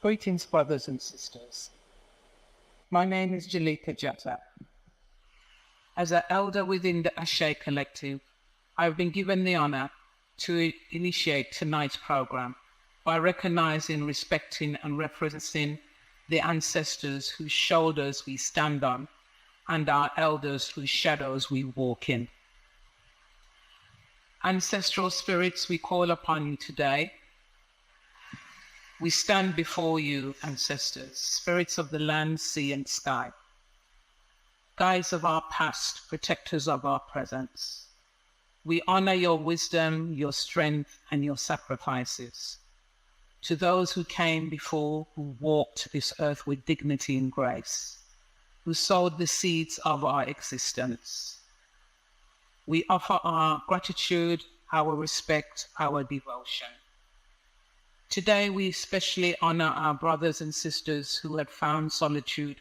Greetings, brothers and sisters. My name is Jalika Jatta. As an elder within the A.S.E collective, I've been given the honor to initiate tonight's program by recognizing, respecting, and referencing the ancestors whose shoulders we stand on and our elders whose shadows we walk in. Ancestral spirits, we call upon you today. We stand before you, ancestors, spirits of the land, sea, and sky, guides of our past, protectors of our present. We honor your wisdom, your strength, and your sacrifices. To those who came before, who walked this earth with dignity and grace, who sowed the seeds of our existence, we offer our gratitude, our respect, our devotion. Today, we especially honor our brothers and sisters who had found solitude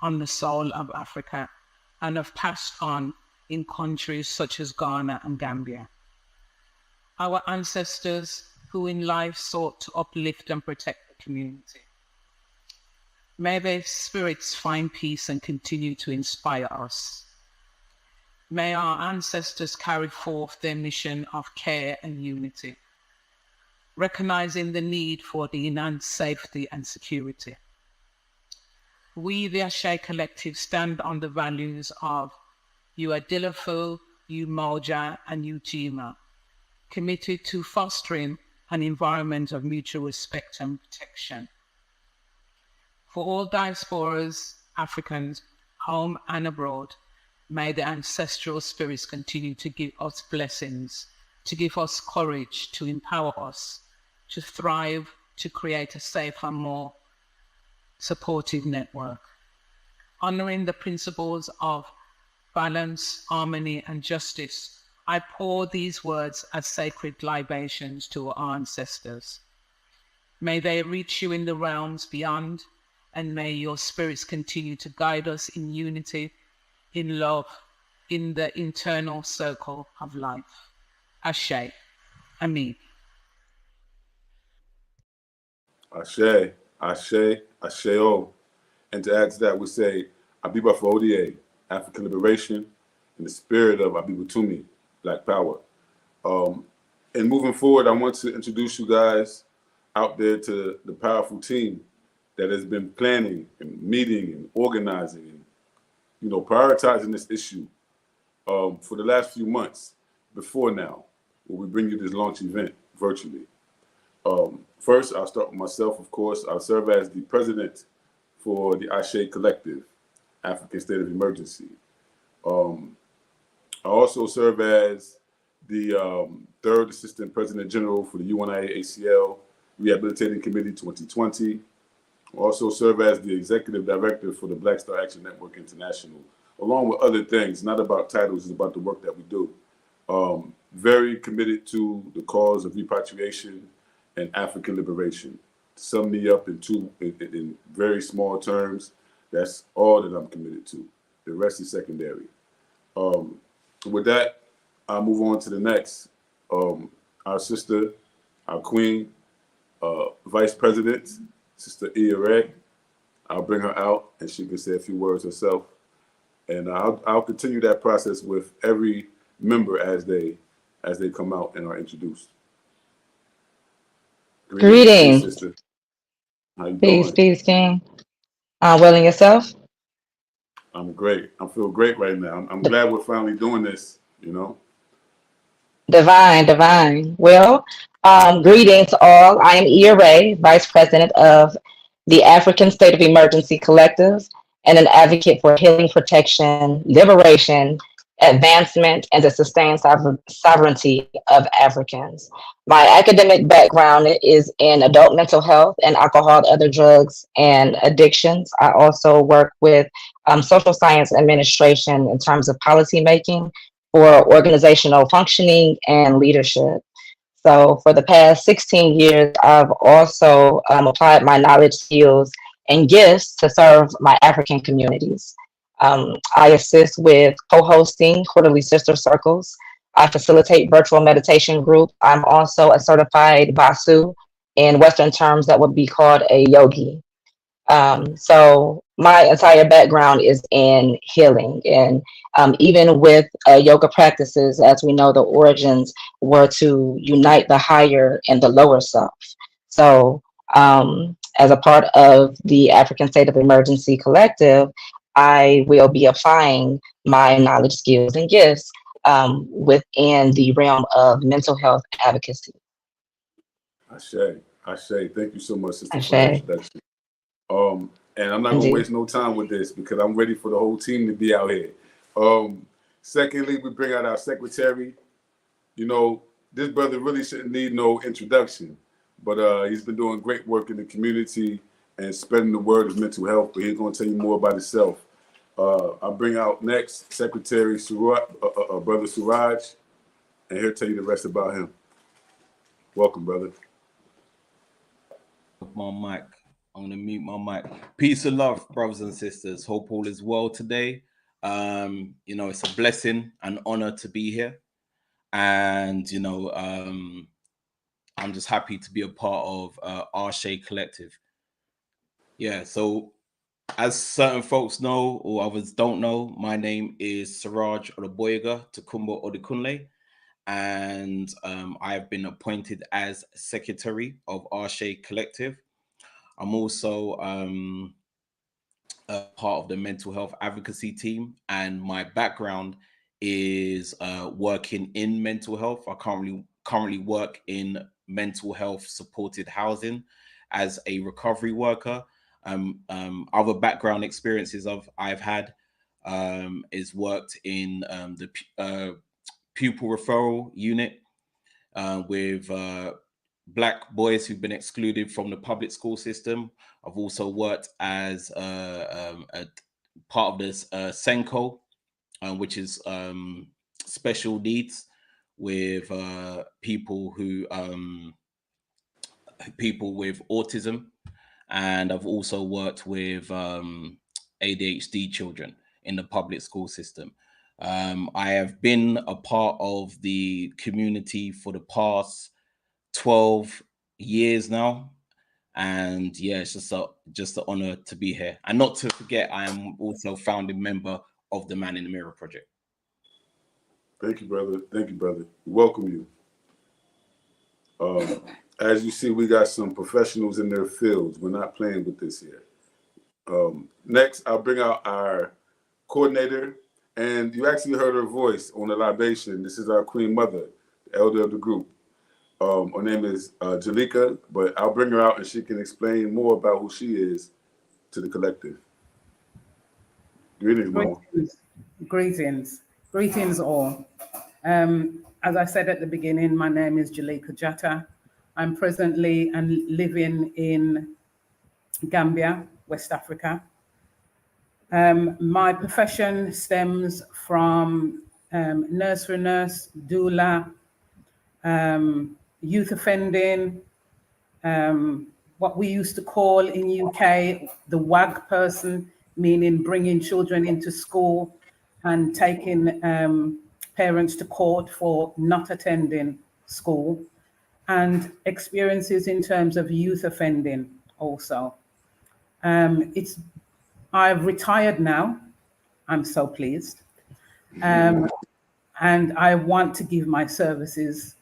on the soil of Africa and have passed on in countries such as Ghana and Gambia. Our ancestors who in life sought to uplift and protect the community. May their spirits find peace and continue to inspire us. May our ancestors carry forth their mission of care and unity, recognizing the need for the enhanced safety and security. We, the A.S.E collective, stand on the values of Uadilafo, Umoja, and Ujima, committed to fostering an environment of mutual respect and protection. For all diasporas, Africans, home and abroad, may the ancestral spirits continue to give us blessings, to give us courage, to empower us, to thrive, to create a safer, more supportive network. Honoring the principles of balance, harmony, and justice, I pour these words as sacred libations to our ancestors. May they reach you in the realms beyond, and may your spirits continue to guide us in unity, in love, in the internal circle of life. A.S.E. Amen. A.S.E, A.S.E, A.S.E.O. And to add to that, we say, Abiba for ODA, African liberation, in the spirit of Abiba Tumi, Black Power. And moving forward, I want to introduce you guys out there to the powerful team that has been planning and meeting and organizing and, prioritizing this issue for the last few months before now, where we bring you this launch event virtually. First, I'll start with myself, of course. I'll serve as the president for the A.S.E collective, African State of Emergency. I also serve as the third assistant president general for the UNIA ACL Rehabilitating Committee 2020. I also serve as the executive director for the Black Star Action Network International, along with other things. Not about titles, it's about the work that we do. Very committed to the cause of repatriation and African liberation. To sum me up in very small terms, that's all that I'm committed to. The rest is secondary. With that, I'll move on to the next. Our sister, our queen, vice president, Sister A.S.E. I'll bring her out and she can say a few words herself. And I'll continue that process with every member as they come out and are introduced. Greetings. Sister. How you Peace, doing? peace, King. Well, and yourself? I'm great. I feel great right now. I'm glad we're finally doing this, Divine, divine. Well, greetings to all. I am A.S.E, Vice President of the African State of Emergency Collective and an advocate for healing, protection, liberation, advancement, and the sustained sovereignty of Africans. My academic background is in adult mental health and alcohol, other drugs, and addictions. I also work with social science administration in terms of policy making for organizational functioning and leadership. So for the past 16 years, I've also applied my knowledge, skills, and gifts to serve my African communities. I assist with co-hosting quarterly sister circles. I facilitate virtual meditation group. I'm also a certified Basu, in Western terms, that would be called a yogi. So my entire background is in healing, and even with yoga practices, as we know, the origins were to unite the higher and the lower self. So, as a part of the African State of Emergency Collective, I will be applying my knowledge, skills, and gifts within the realm of mental health advocacy. Ashe, Ashe. Thank you so much, sister, for that Ashe, introduction. And I'm not gonna indeed. waste no time with this because I'm ready for the whole team to be out here. Secondly, we bring out our secretary. You know, this brother really shouldn't need no introduction, but he's been doing great work in the community and spreading the word of mental health. But he's gonna tell you more about himself. I'll bring out next Secretary Suraj, Brother Suraj, and he'll tell you the rest about him. Welcome, brother. My mic. I'm gonna mute my mic. Peace and love, brothers and sisters. Hope all is well today. It's a blessing and honor to be here, and I'm just happy to be a part of A.S.E Collective. Yeah. So, as certain folks know or others don't know, my name is Suraj Oloboyega Tokumbo Odekunle, and I have been appointed as Secretary of A.S.E Collective. I'm also a part of the mental health advocacy team, and my background is working in mental health. I currently work in mental health supported housing as a recovery worker. Other background experiences I've had is worked in the pupil referral unit with Black boys who've been excluded from the public school system. I've also worked as a part of this Senko, which is special needs with people with autism, and I've also worked with ADHD children in the public school system. I have been a part of the community for the past 12 years now, and yeah, it's just an honor to be here. And not to forget, I am also founding member of the Man in the Mirror project. Thank you, brother. Thank you, brother. We welcome you. As you see, we got some professionals in their fields. We're not playing with this here. Next, I'll bring out our coordinator, and you actually heard her voice on the libation. This is our Queen Mother, the elder of the group. Her name is Jalika, but I'll bring her out and she can explain more about who she is to the collective. Greetings, Mama. Greetings all. As I said at the beginning, my name is Jalika Jatta. I'm presently and living in Gambia, West Africa. My profession stems from nursery nurse, doula, youth offending, what we used to call in UK the WAG person, meaning bringing children into school and taking parents to court for not attending school, and experiences in terms of youth offending also. I've retired now. I'm so pleased. And I want to give my services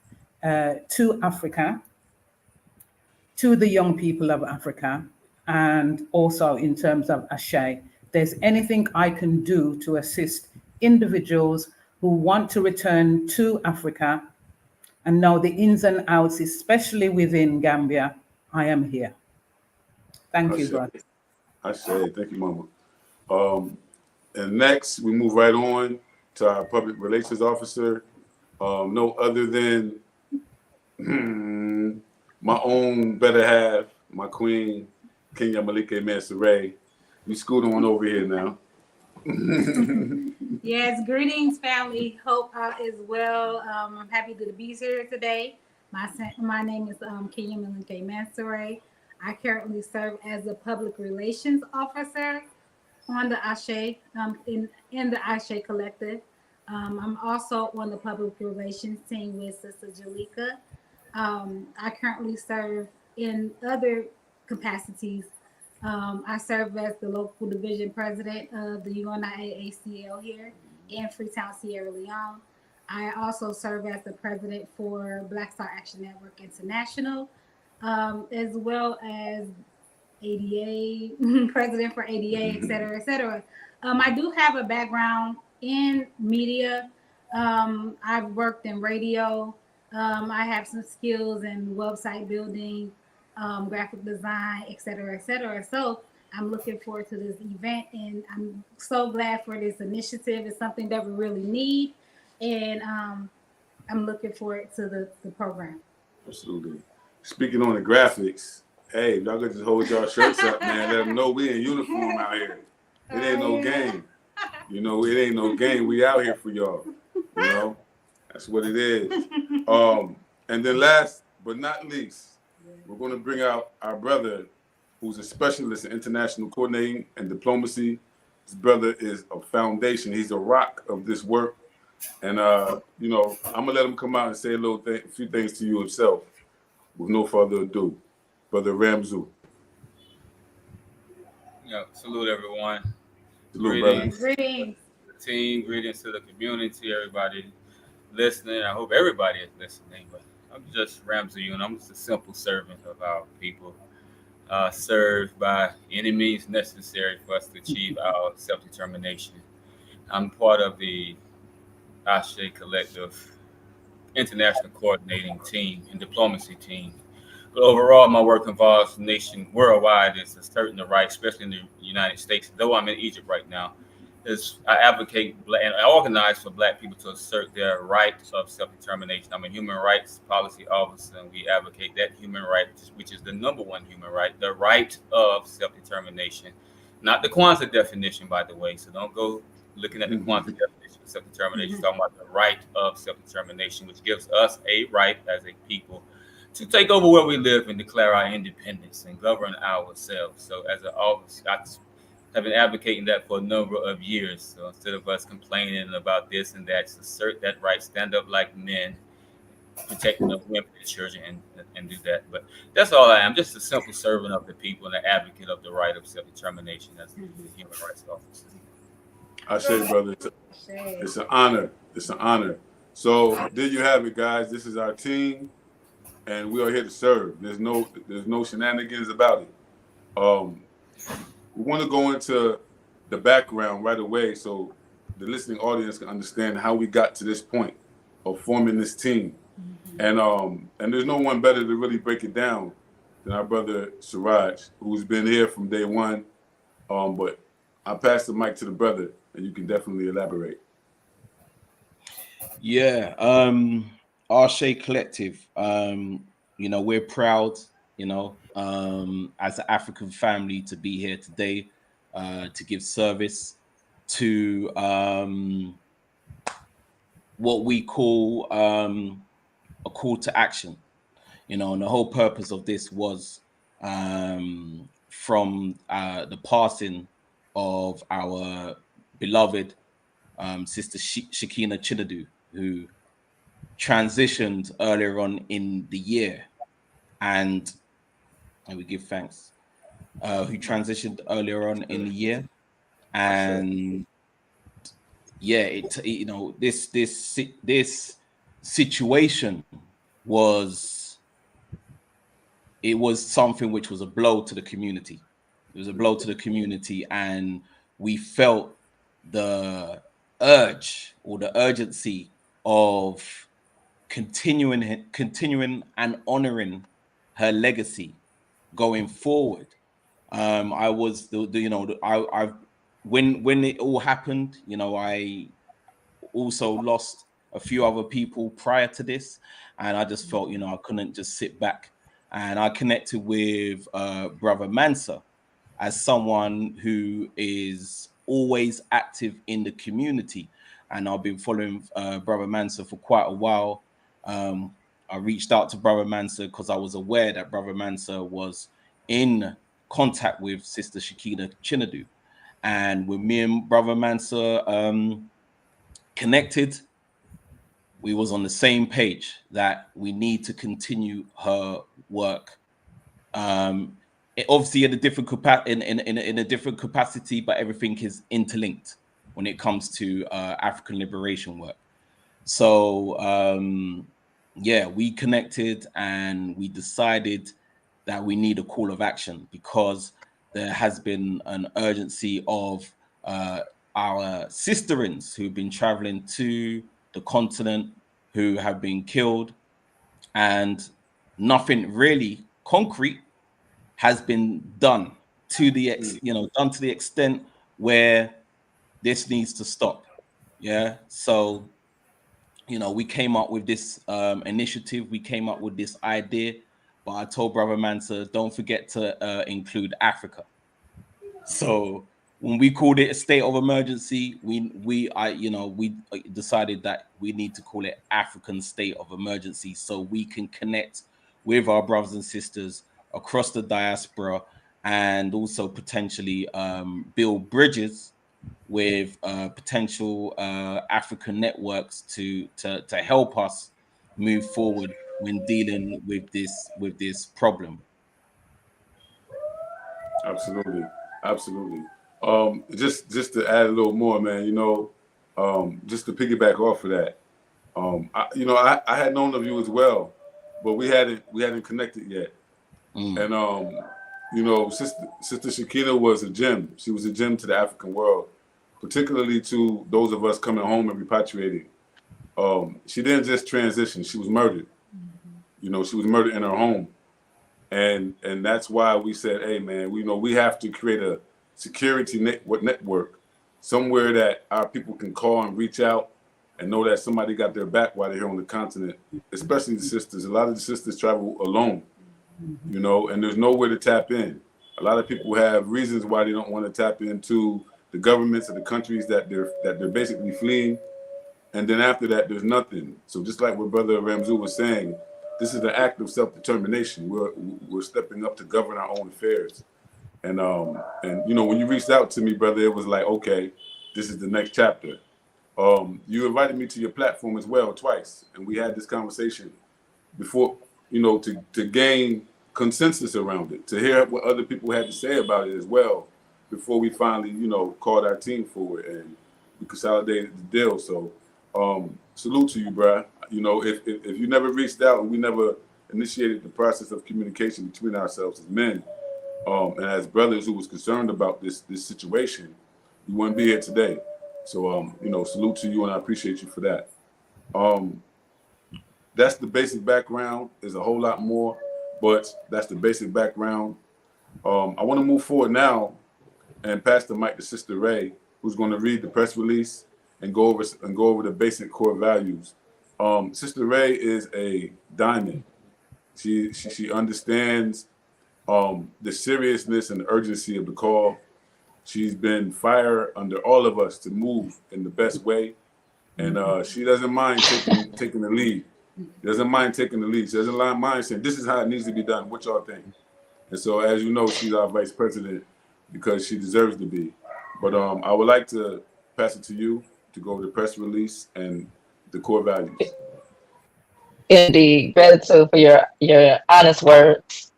to Africa, to the young people of Africa, and also in terms of A.S.E. There's anything I can do to assist individuals who want to return to Africa and know the ins and outs, especially within Gambia, I am here. Thank you, brother. A.S.E. Thank you, Mama. And next, we move right on to our public relations officer, no other than my own better half, my queen, Kenya Malika Mansoray. We scoot on over here now. Yes, greetings, family. Hope all is well. I'm happy to be here today. My name is Kenya Malika Mansoray. I currently serve as a public relations officer on the A.S.E. In the A.S.E. Collective. I'm also on the public relations team with Sister Jalika. I currently serve in other capacities, I serve as the local division president of the UNIA ACL here in Freetown, Sierra Leone. I also serve as the president for Black Star Action Network International, as well as ADA, president for ADA, et cetera, et cetera. I do have a background in media. I've worked in radio. I have some skills in website building, graphic design, et cetera, et cetera. So I'm looking forward to this event, and I'm so glad for this initiative. It's something that we really need, and I'm looking forward to the program. Absolutely. Speaking on the graphics, hey, y'all could just hold y'all shirts up, man. Let them know we in uniform out here. It ain't no game. You know, it ain't no game. We out here for y'all. You know, that's what it is. And then last but not least, we're going to bring out our brother who's a specialist in international coordinating and diplomacy. This brother is a foundation. He's a rock of this work. And, you know, I'm going to let him come out and say a few things to you himself. With no further ado, Brother Ramzu. Yeah, salute everyone. Salute, Greetings. brother. Greetings. Team, greetings to the community, everybody listening. I hope everybody is listening, but I'm just Ramzu, and I'm just a simple servant of our people, served by any means necessary for us to achieve our self-determination. I'm part of the A.S.E collective international coordinating team and diplomacy team. But overall, my work involves nation worldwide is asserting the right, especially in the United States. Though I'm in Egypt right now, is I advocate and I organize for Black people to assert their right of self-determination. I'm a human rights policy officer, and we advocate that human right, which is the number one human right, the right of self-determination, not the Kwanzaa definition, by the way. So don't go looking at the Kwanzaa definition of self-determination. Talking about the right of self-determination, which gives us a right as a people to take over where we live and declare our independence and govern ourselves. So as an office, I have been advocating that for a number of years. So instead of us complaining about this and that, assert that right, stand up like men, protecting the women and children, and do that. But that's all I am, just a simple servant of the people and an advocate of the right of self-determination as the human rights officer. I say, brother, it's an honor. It's an honor. So there you have it, guys. This is our team, and we are here to serve. There's no shenanigans about it. We want to go into the background right away so the listening audience can understand how we got to this point of forming this team. And there's no one better to really break it down than our brother Siraj, who's been here from day one. But I pass the mic to the brother, and you can definitely elaborate. Yeah, A.S.E collective. You know, we're proud, you know, as an African family to be here today, to give service to what we call a call to action. You know, and the whole purpose of this was from the passing of our beloved sister Shekina Chinedu, who transitioned earlier on in the year, and we give thanks, who transitioned earlier on in the year, and yeah, you know, this situation was something which was a blow to the community. It was a blow to the community, and we felt the urge or the urgency of continuing and honoring her legacy going forward. I was you know, I when it all happened, you know, I also lost a few other people prior to this, and I just felt, you know, I couldn't just sit back. And I connected with Brother Mansa as someone who is always active in the community, and I've been following Brother Mansa for quite a while. I reached out to Brother Mansa because I was aware that Brother Mansa was in contact with Sister Shekina Chinedu, and when me and Brother Mansa connected, we was on the same page that we need to continue her work Obviously in a different in a different capacity, but everything is interlinked when it comes to African liberation work. So yeah, we connected and we decided that we need a call of action because there has been an urgency of our sisterins who've been traveling to the continent who have been killed, and nothing really concrete has been done to the done to the extent where this needs to stop. Yeah, so we came up with this initiative, we came up with this idea, but I told Brother Mansa, don't forget to include Africa. So when we called it a state of emergency, we decided that we need to call it African state of emergency so we can connect with our brothers and sisters across the diaspora and also potentially build bridges with potential African networks to help us move forward when dealing with this problem. Absolutely. Just to add a little more, man, just to piggyback off of that, I had known of you as well, but we hadn't connected yet. And Sister Shakina was a gem. She was a gem to the African world, particularly to those of us coming home and repatriating. She didn't just transition; she was murdered. She was murdered in her home. And that's why we said, hey, man, we have to create a security network somewhere that our people can call and reach out and know that somebody got their back while they're here on the continent, especially the sisters. A lot of the sisters travel alone, and there's nowhere to tap in. A lot of people have reasons why they don't want to tap into the governments of the countries that they're basically fleeing. And then after that, there's nothing. So just like what Brother Ramzu was saying, this is an act of self-determination. We're stepping up to govern our own affairs. And when you reached out to me, brother, it was like, okay, this is the next chapter. You invited me to your platform as well twice, and we had this conversation before, to gain consensus around it, to hear what other people had to say about it as well, before we finally, called our team forward and we consolidated the deal. So salute to you, bruh. If you never reached out and we never initiated the process of communication between ourselves as men and as brothers who was concerned about this situation, you wouldn't be here today. So, salute to you, and I appreciate you for that. That's the basic background. There's a whole lot more, but that's the basic background. I want to move forward now and pass the mic to Sister Ray, who's going to read the press release and go over the basic core values. Sister Ray is a diamond. She understands the seriousness and the urgency of the call. She's been fire under all of us to move in the best way, and she doesn't mind taking the lead. She doesn't mind taking the lead. She doesn't mind saying, this is how it needs to be done. What y'all think? And so, as you know, she's our vice president because she deserves to be. But I would like to pass it to you to go over the press release and the core values. Indeed. Gratitude for your honest words.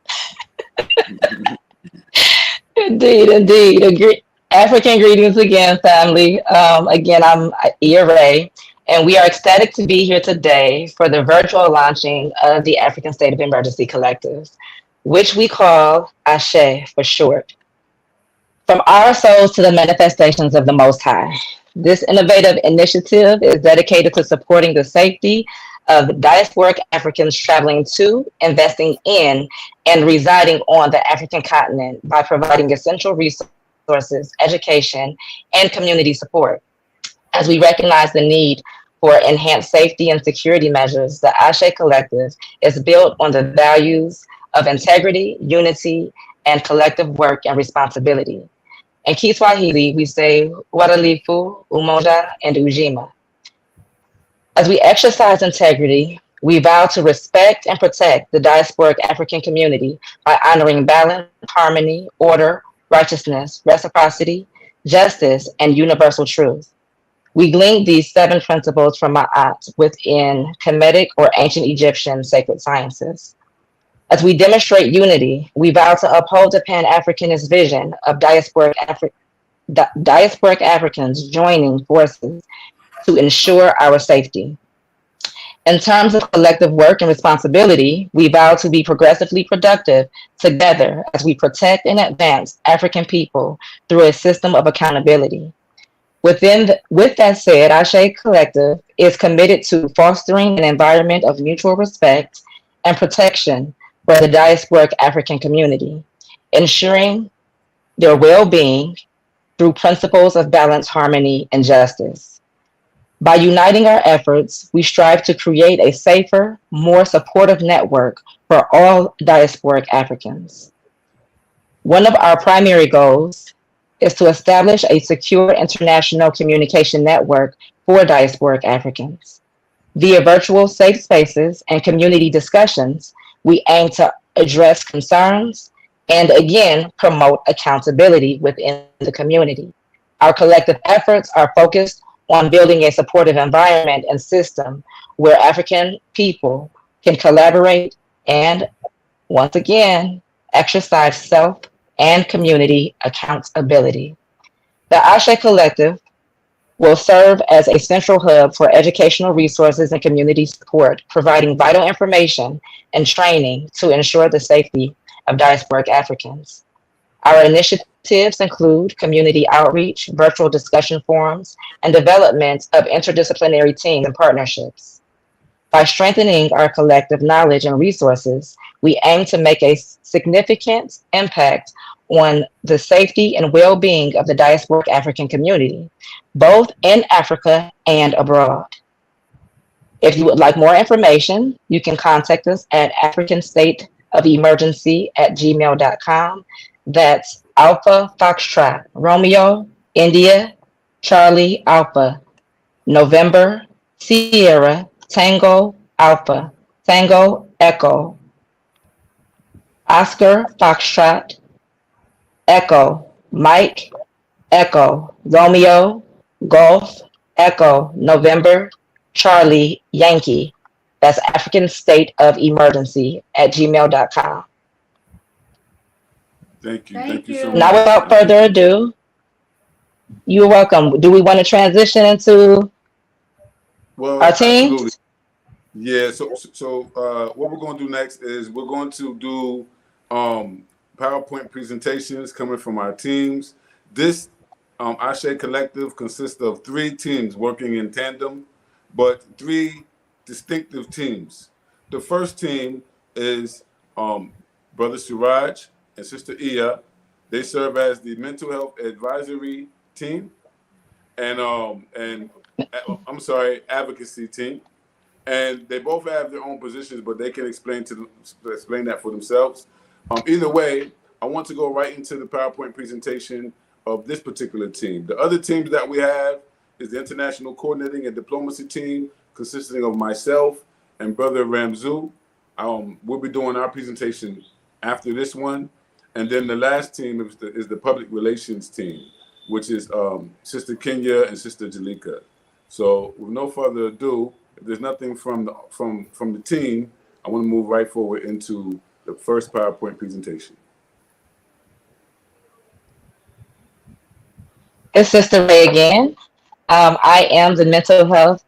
Indeed. African greetings again, family. Again, I'm A.S.E, and we are ecstatic to be here today for the virtual launching of the African State of Emergency Collectives, which we call A.S.E for short. From our souls to the manifestations of the Most High. This innovative initiative is dedicated to supporting the safety of diasporic Africans traveling to, investing in, and residing on the African continent by providing essential resources, education, and community support. As we recognize the need for enhanced safety and security measures, the A.S.E Collective is built on the values of integrity, unity, and collective work and responsibility. In Kiswahili, we say uadilifu, umoja, and ujima. As we exercise integrity, we vow to respect and protect the diasporic African community by honoring balance, harmony, order, righteousness, reciprocity, justice, and universal truth. We gleaned these 7 principles from Ma'at within Kemetic or ancient Egyptian sacred sciences. As we demonstrate unity, we vow to uphold the Pan-Africanist vision of diasporic Africans joining forces to ensure our safety. In terms of collective work and responsibility, we vow to be progressively productive together as we protect and advance African people through a system of accountability. With that said, A.S.E. Collective is committed to fostering an environment of mutual respect and protection for the diasporic African community, ensuring their well-being through principles of balance, harmony, and justice. By uniting our efforts, we strive to create a safer, more supportive network for all diasporic Africans. One of our primary goals is to establish a secure international communication network for diasporic Africans. Via virtual safe spaces and community discussions, we aim to address concerns and again promote accountability within the community. Our collective efforts are focused on building a supportive environment and system where African people can collaborate and, once again, exercise self and community accountability. The A.S.E. Collective will serve as a central hub for educational resources and community support, providing vital information and training to ensure the safety of diasporic Africans. Our initiatives include community outreach, virtual discussion forums, and development of interdisciplinary teams and partnerships. By strengthening our collective knowledge and resources, we aim to make a significant impact on the safety and well-being of the diasporic African community, both in Africa and abroad. If you would like more information, you can contact us at africanstateofemergency@gmail.com. That's Alpha Foxtrot, Romeo, India, Charlie, Alpha, November, Sierra, Tango, Alpha, Tango, Echo, Oscar, Foxtrot, Echo, Mike, Echo, Romeo, Golf, Echo, November, Charlie, Yankee. That's African State of Emergency @gmail.com. Thank you. Thank Thank you so you. much. Now, without further ado, you're welcome. Do we want to transition into Well, our team? absolutely. Yeah. So what we're going to do next is we're going to do PowerPoint presentations coming from our teams. This A.S.E. Collective consists of 3 teams working in tandem, but 3 distinctive teams. The first team is Brother Suraj and Sister Iya. They serve as the mental health advisory team and advocacy team. And they both have their own positions, but they can explain that for themselves. Either way, I want to go right into the PowerPoint presentation of this particular team. The other teams that we have is the International Coordinating and Diplomacy team, consisting of myself and Brother Ramzu. We'll be doing our presentation after this one. And then the last team is the Public Relations team, which is Sister Kenya and Sister Jalika. So with no further ado, if there's nothing from the team, I want to move right forward into the first PowerPoint presentation. It's Sister Ray again. I am the mental health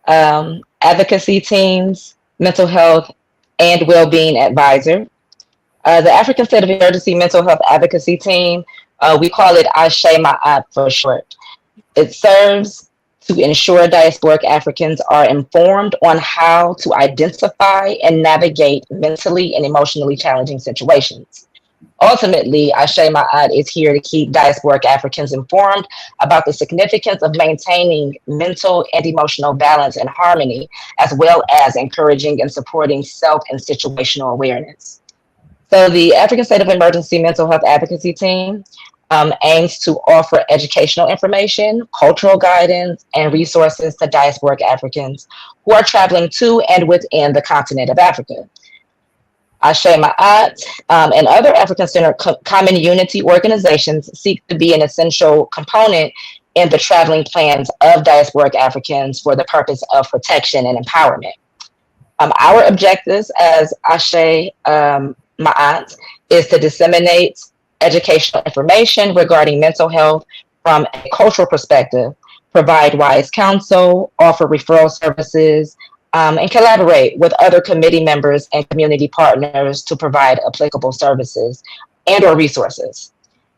advocacy team's mental health and well-being advisor. The African State of Emergency Mental Health Advocacy Team, we call it A.S.E. Ma'at for short. It serves to ensure diasporic Africans are informed on how to identify and navigate mentally and emotionally challenging situations. Ultimately, A.S.E. Ma'at is here to keep diasporic Africans informed about the significance of maintaining mental and emotional balance and harmony, as well as encouraging and supporting self and situational awareness. So the African State of Emergency Mental Health Advocacy Team aims to offer educational information, cultural guidance, and resources to diasporic Africans who are traveling to and within the continent of Africa. A.S.E. Ma'at and other African-centered common unity organizations seek to be an essential component in the traveling plans of diasporic Africans for the purpose of protection and empowerment. Our objectives as Ashe Ma'at is to disseminate educational information regarding mental health from a cultural perspective, provide wise counsel, offer referral services, and collaborate with other committee members and community partners to provide applicable services and or resources.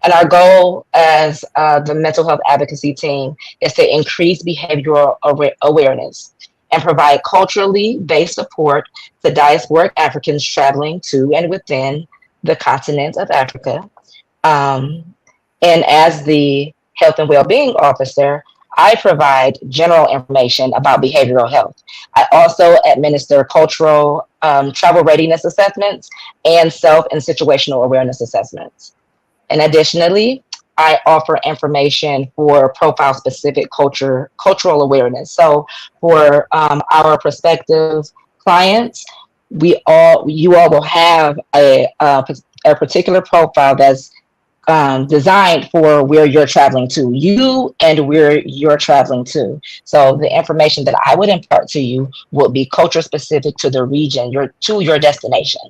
And our goal as the mental health advocacy team is to increase behavioral awareness and provide culturally based support to diasporic Africans traveling to and within the continent of Africa. Um, and as the health and well-being officer, I provide general information about behavioral health. I also administer cultural travel readiness assessments and self and situational awareness assessments. And additionally, I offer information for profile specific cultural awareness. So for our prospective clients, you all will have a particular profile that's designed for where you're traveling to, you and where you're traveling to. So the information that I would impart to you would be culture specific to the region, your destination.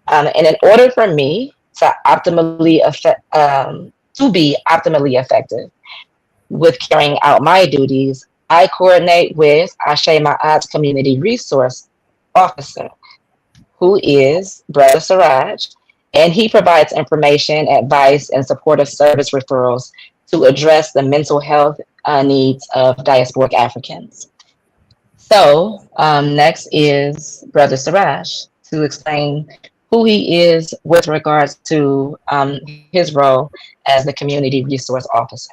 And in order for me to be optimally effective with carrying out my duties, I coordinate with Ashe Ma'at's community resource officer, who is Brother Siraj, and he provides information, advice, and supportive service referrals to address the mental health needs of diasporic Africans. So next is Brother Siraj to explain who he is with regards to his role as the community resource officer.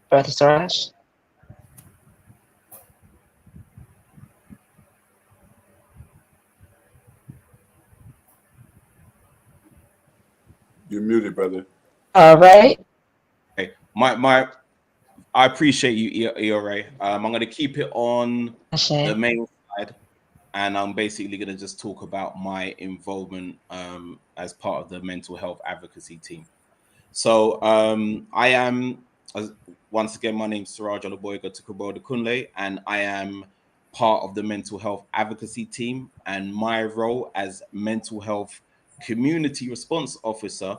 Brother Siraj. You're muted, brother. All right. Okay, I appreciate you, ERA. I'm going to keep it on Ashe. the main side, and I'm basically going to just talk about my involvement as part of the mental health advocacy team. So I am, once again, my name's Siraj Oluboyega Tukuboda Kunle, and I am part of the mental health advocacy team. And my role as mental health community response officer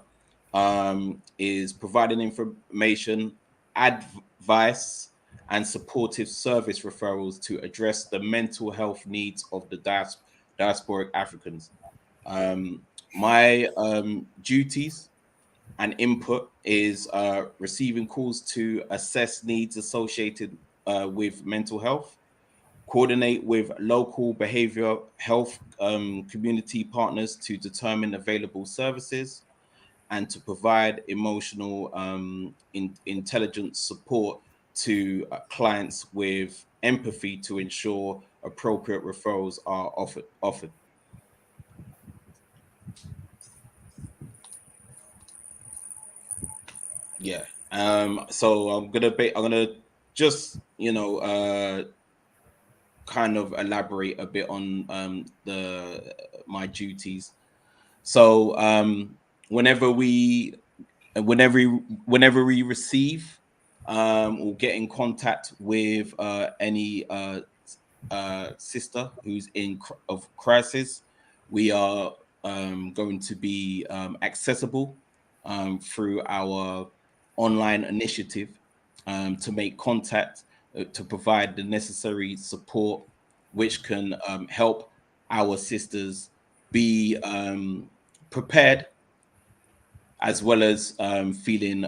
is providing information, advice, and supportive service referrals to address the mental health needs of the diasporic Africans. My duties and input is receiving calls to assess needs associated with mental health, coordinate with local behavioral health community partners to determine available services, and to provide emotional intelligence support to clients with empathy to ensure appropriate referrals are offered. Yeah. So I'm gonna just kind of elaborate a bit on my duties. So whenever we receive or get in contact with any sister who's of crisis, we are going to be accessible through our online initiative to make contact, to provide the necessary support which can help our sisters be prepared, as well as feeling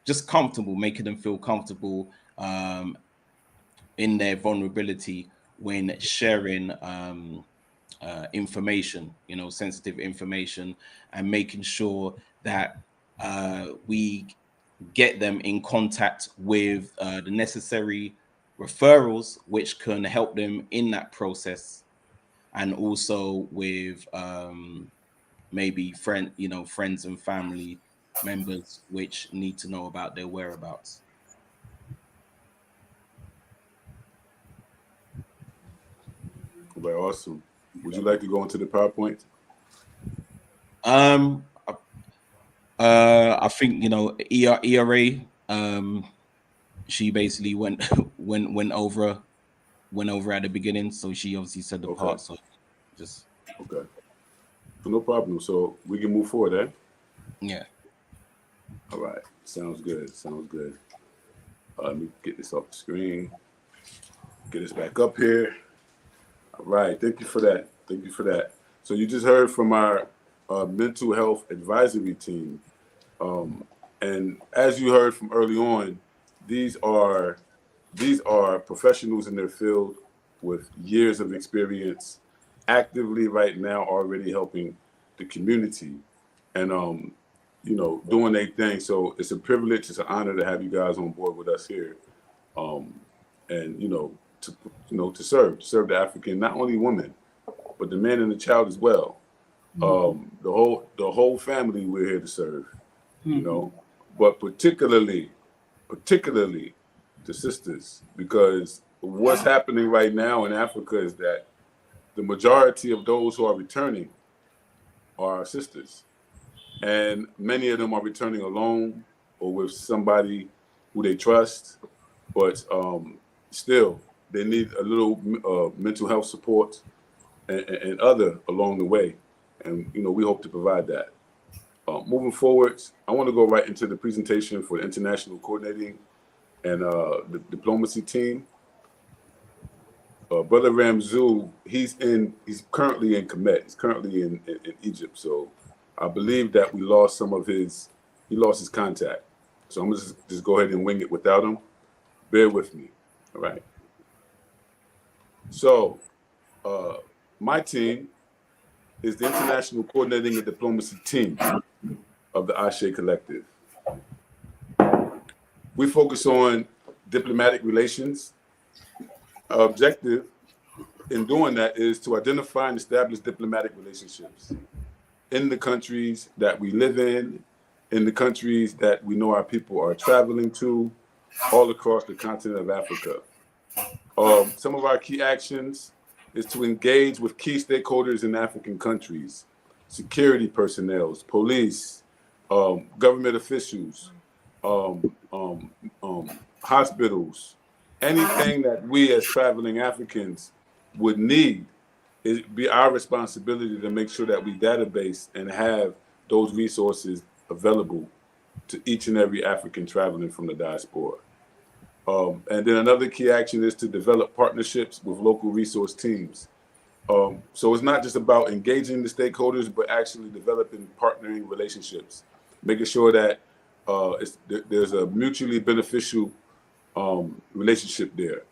just comfortable, making them feel comfortable in their vulnerability when sharing information, sensitive information, and making sure that we get them in contact with the necessary referrals which can help them in that process, and also with maybe friends and family members which need to know about their whereabouts. Okay, awesome. Would you like to go into the PowerPoint? I think ERA. She basically went over went over at the beginning, so she obviously said the part. So just okay, no problem. So we can move forward, eh? yeah. All right, sounds good. Sounds good. Let me get this off the screen. Get this back up here. All right, thank you for that. Thank you for that. So you just heard from our mental health advisory team, and as you heard from early on, these are professionals in their field with years of experience, actively right now already helping the community, and doing their thing. So it's a privilege, it's an honor to have you guys on board with us here, and to serve the African, not only women, but the man and the child as well. The whole family we're here to serve, but particularly the sisters, because what's happening right now in Africa is that the majority of those who are returning are our sisters, and many of them are returning alone or with somebody who they trust, but still they need a little mental health support and other along the way, and we hope to provide that. Moving forward, I want to go right into the presentation for the international coordinating and the diplomacy team. Brother Ramzul, he's currently in Kemet. He's currently in Egypt. So I believe that he lost his contact. So I'm gonna just go ahead and wing it without him. Bear with me. All right. So my team is the international coordinating and diplomacy team of the A.S.E collective. We focus on diplomatic relations. Our objective in doing that is to identify and establish diplomatic relationships in the countries that we live in the countries that we know our people are traveling to, all across the continent of Africa. Some of our key actions is to engage with key stakeholders in African countries, security personnel, police, government officials, hospitals, anything that we as traveling Africans would need. It'd be our responsibility to make sure that we database and have those resources available to each and every African traveling from the diaspora. And then another key action is to develop partnerships with local resource teams. So it's not just about engaging the stakeholders, but actually developing partnering relationships, making sure that there's a mutually beneficial relationship there.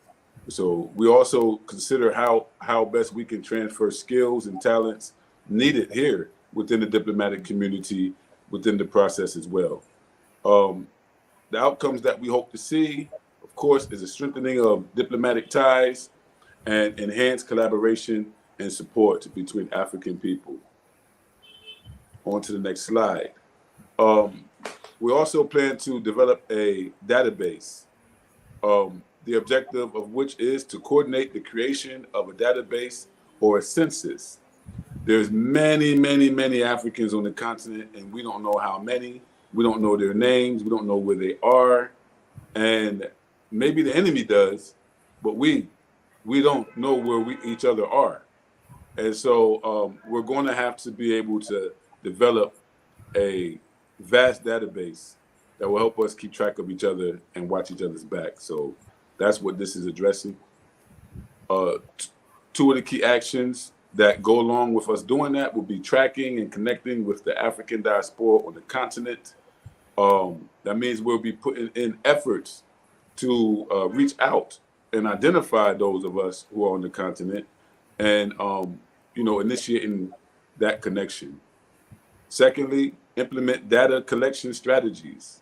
So we also consider how best we can transfer skills and talents needed here within the diplomatic community, within the process as well. The outcomes that we hope to see, of course, is a strengthening of diplomatic ties and enhanced collaboration and support between African people. On to the next slide. We also plan to develop a database, the objective of which is to coordinate the creation of a database or a census. There's many, many, many Africans on the continent, and we don't know how many. We don't know their names. We don't know where they are. And maybe the enemy does, but we don't know where each other are. And so we're going to have to be able to develop a vast database that will help us keep track of each other and watch each other's back. So that's what this is addressing. Two of the key actions that go along with us doing that will be tracking and connecting with the African diaspora on the continent. That means we'll be putting in efforts to reach out and identify those of us who are on the continent and, initiating that connection. Secondly, implement data collection strategies.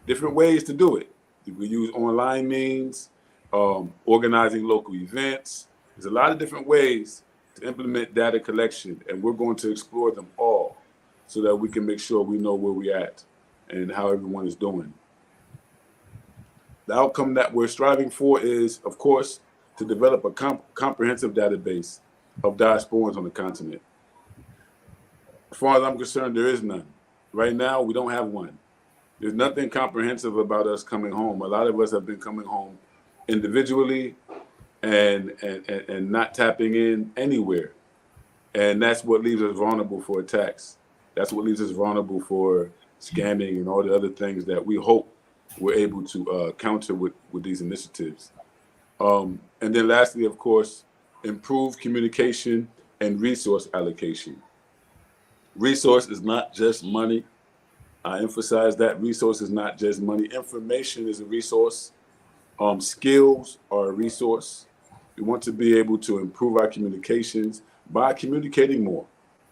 Different ways to do it. We use online means, organizing local events. There's a lot of different ways to implement data collection, and we're going to explore them all so that we can make sure we know where we're at and how everyone is doing. The outcome that we're striving for is, of course, to develop a comprehensive database of diasporans on the continent. As far as I'm concerned, there is none. Right now, we don't have one. There's nothing comprehensive about us coming home. A lot of us have been coming home individually, and not tapping in anywhere. And that's what leaves us vulnerable for attacks. That's what leaves us vulnerable for scamming and all the other things that we hope we're able to counter with these initiatives. And then lastly, of course, improve communication and resource allocation. Resource is not just money. I emphasize that resource is not just money. Information is a resource. Skills are a resource. We want to be able to improve our communications by communicating more,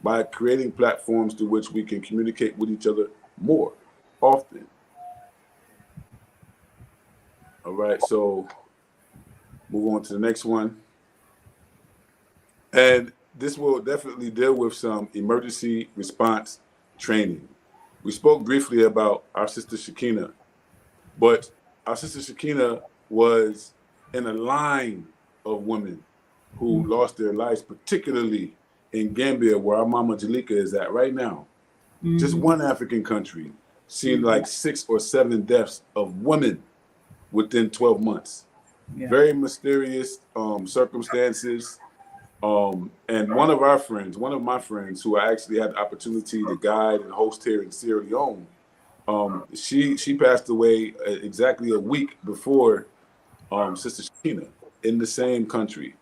by creating platforms through which we can communicate with each other more often. All right, so move on to the next one. And this will definitely deal with some emergency response training. We spoke briefly about our sister Shakina, but our sister Shakina was in a line of women who lost their lives, particularly in Gambia, where our mama Jalika is at right now. Just one African country seen like 6 or 7 deaths of women within 12 months. Yeah. Very mysterious circumstances. And one of my friends who I actually had the opportunity to guide and host here in Sierra Leone, she passed away exactly a week before Sister Shakina in the same country,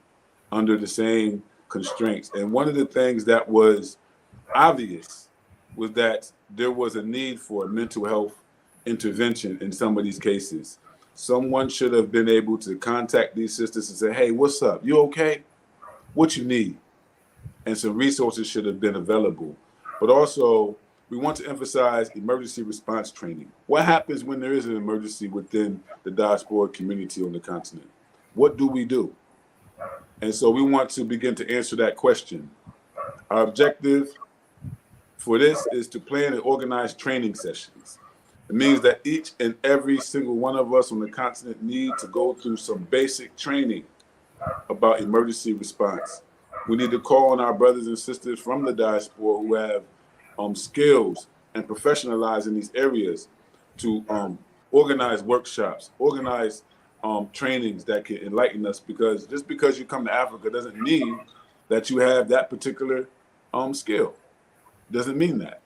under the same constraints. And one of the things that was obvious was that there was a need for mental health intervention in some of these cases. Someone should have been able to contact these sisters and say, hey, what's up? You okay? What you need? And some resources should have been available. But also, we want to emphasize emergency response training. What happens when there is an emergency within the diaspora community on the continent? What do we do? And so we want to begin to answer that question. Our objective for this is to plan and organize training sessions. It means that each and every single one of us on the continent need to go through some basic training about emergency response. We need to call on our brothers and sisters from the diaspora who have skills and professionalize in these areas to organize workshops, organize trainings that can enlighten us, because just because you come to Africa doesn't mean that you have that particular skill. Doesn't mean that.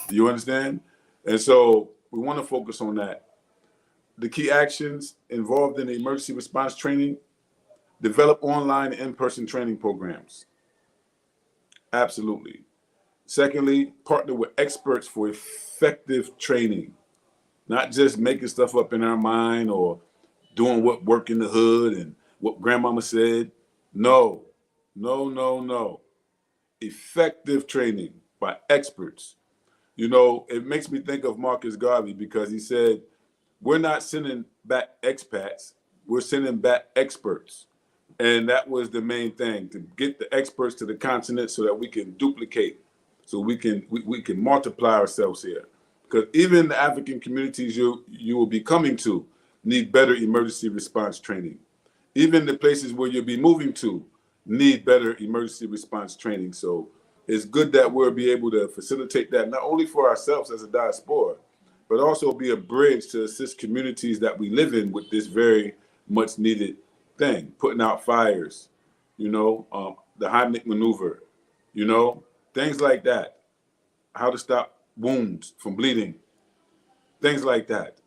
Do you understand? And so we want to focus on that. The key actions involved in the emergency response training: develop online and in-person training programs. Absolutely. Secondly, partner with experts for effective training, not just making stuff up in our mind or doing what worked in the hood and what grandmama said. No, no, no, no. Effective training by experts. You know, it makes me think of Marcus Garvey, because he said, we're not sending back expats, we're sending back experts. And that was the main thing, to get the experts to the continent so that we can duplicate, so we can multiply ourselves here. Because even the African communities you will be coming to need better emergency response training. Even the places where you'll be moving to need better emergency response training. So it's good that we'll be able to facilitate that, not only for ourselves as a diaspora, but also be a bridge to assist communities that we live in with this very much needed thing, putting out fires, the Heimlich maneuver, things like that, how to stop wounds from bleeding, things like that.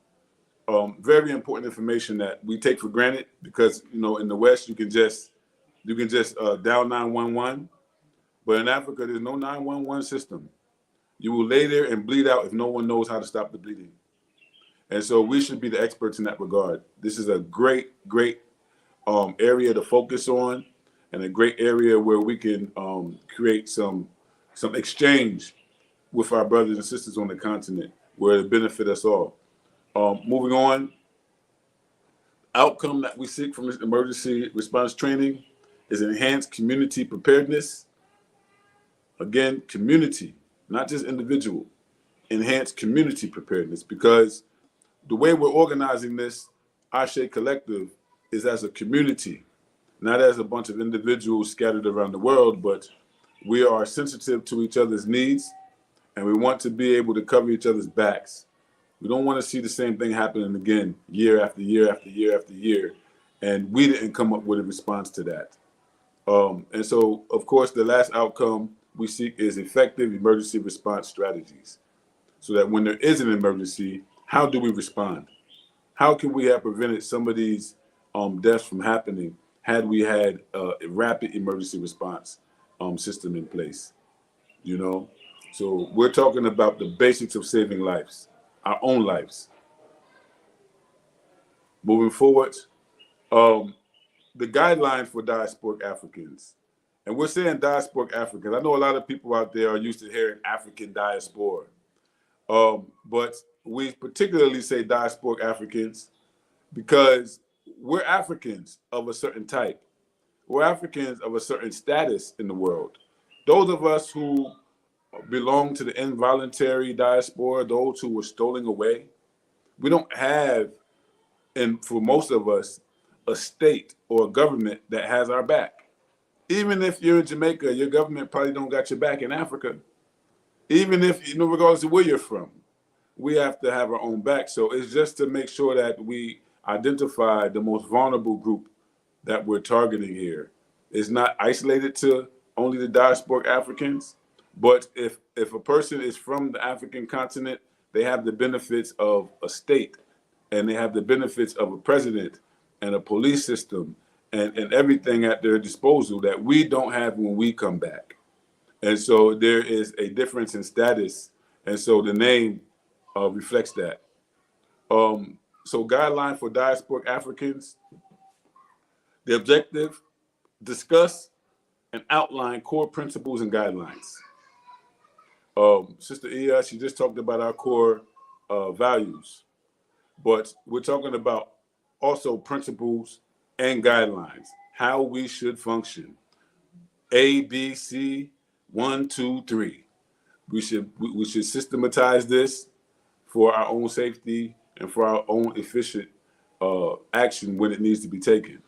Very important information that we take for granted, because in the West you can just dial 911, but in Africa there's no 911 system. You will lay there and bleed out if no one knows how to stop the bleeding. And so we should be the experts in that regard. This is a great area to focus on, and a great area where we can create some exchange with our brothers and sisters on the continent, where it benefit us all. Moving on, outcome that we seek from this emergency response training is enhanced community preparedness. Again, community, not just individual. Enhanced community preparedness, because the way we're organizing this A.S.E collective is as a community, not as a bunch of individuals scattered around the world, but we are sensitive to each other's needs, and we want to be able to cover each other's backs. We don't want to see the same thing happening again, year after year after year after year. and we didn't come up with a response to that. And so, of course, the last outcome we seek is effective emergency response strategies, so that when there is an emergency, how do we respond? How can we have prevented some of these deaths from happening had we had a rapid emergency response system in place? You know, so we're talking about the basics of saving lives, our own lives. Moving forward, the guidelines for diasporic Africans. And we're saying diasporic Africans. I know a lot of people out there are used to hearing African diaspora. But we particularly say diasporic Africans because we're Africans of a certain type. We're Africans of a certain status in the world. Those of us who belong to the involuntary diaspora, those who were stolen away, we don't have, and for most of us, a state or a government that has our back. Even if you're in Jamaica, your government probably don't got your back in Africa. Even if, regardless of where you're from, we have to have our own back. So it's just to make sure that we identify the most vulnerable group that we're targeting here. It's not isolated to only the diasporic Africans, but if a person is from the African continent, they have the benefits of a state, and they have the benefits of a president and a police system and everything at their disposal that we don't have when we come back. And so there is a difference in status. And so the name reflects that. So guideline for diasporic Africans, the objective, discuss and outline core principles and guidelines. Sister Ia, she just talked about our core values, but we're talking about also principles and guidelines, how we should function. A, B, C, 1, 2, 3. We should systematize this for our own safety and for our own efficient action when it needs to be taken.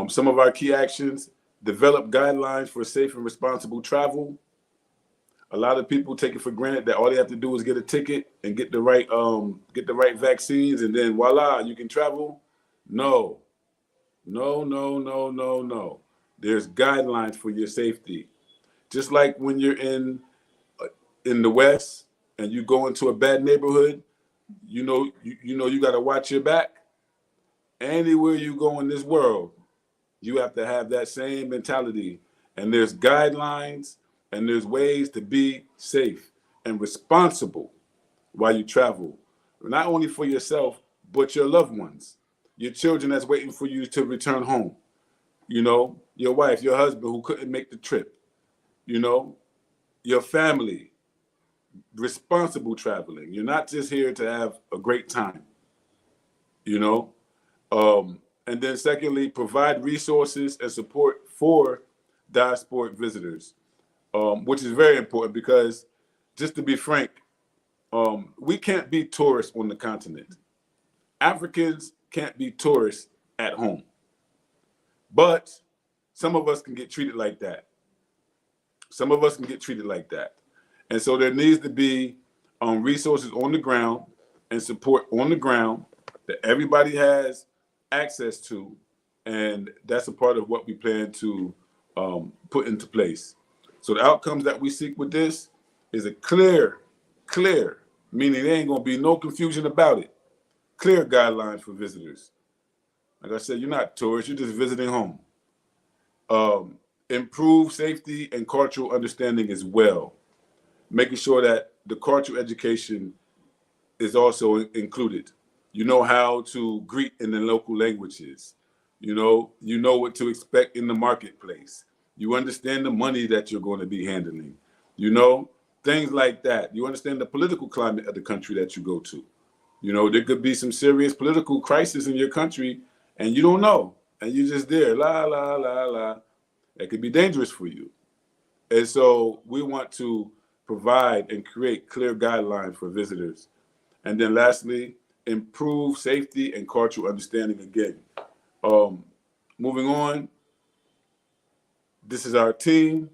Some of our key actions: develop guidelines for safe and responsible travel. A lot of people take it for granted that all they have to do is get a ticket and get the right vaccines, and then voila, you can travel. No. There's guidelines for your safety. Just like when you're in the West and you go into a bad neighborhood, you got to watch your back. Anywhere you go in this world, you have to have that same mentality. And there's guidelines and there's ways to be safe and responsible while you travel, not only for yourself, but your loved ones, your children that's waiting for you to return home, your wife, your husband who couldn't make the trip, your family. Responsible traveling. You're not just here to have a great time, And then secondly, provide resources and support for diasporic visitors, which is very important because, just to be frank, we can't be tourists on the continent. Africans can't be tourists at home. But some of us can get treated like that. And so there needs to be resources on the ground and support on the ground that everybody has access to. And that's a part of what we plan to put into place. So the outcomes that we seek with this is a clear, meaning there ain't going to be no confusion about it. Clear guidelines for visitors. Like I said, you're not tourists, you're just visiting home. Improve safety and cultural understanding as well. Making sure that the cultural education is also included. You know how to greet in the local languages. You know what to expect in the marketplace. You understand the money that you're going to be handling. Things like that. You understand the political climate of the country that you go to. There could be some serious political crisis in your country and you don't know. And you're just there, la, la, la, la. It could be dangerous for you. And so we want to provide and create clear guidelines for visitors. And then lastly, improve safety and cultural understanding again. Moving on, this is our team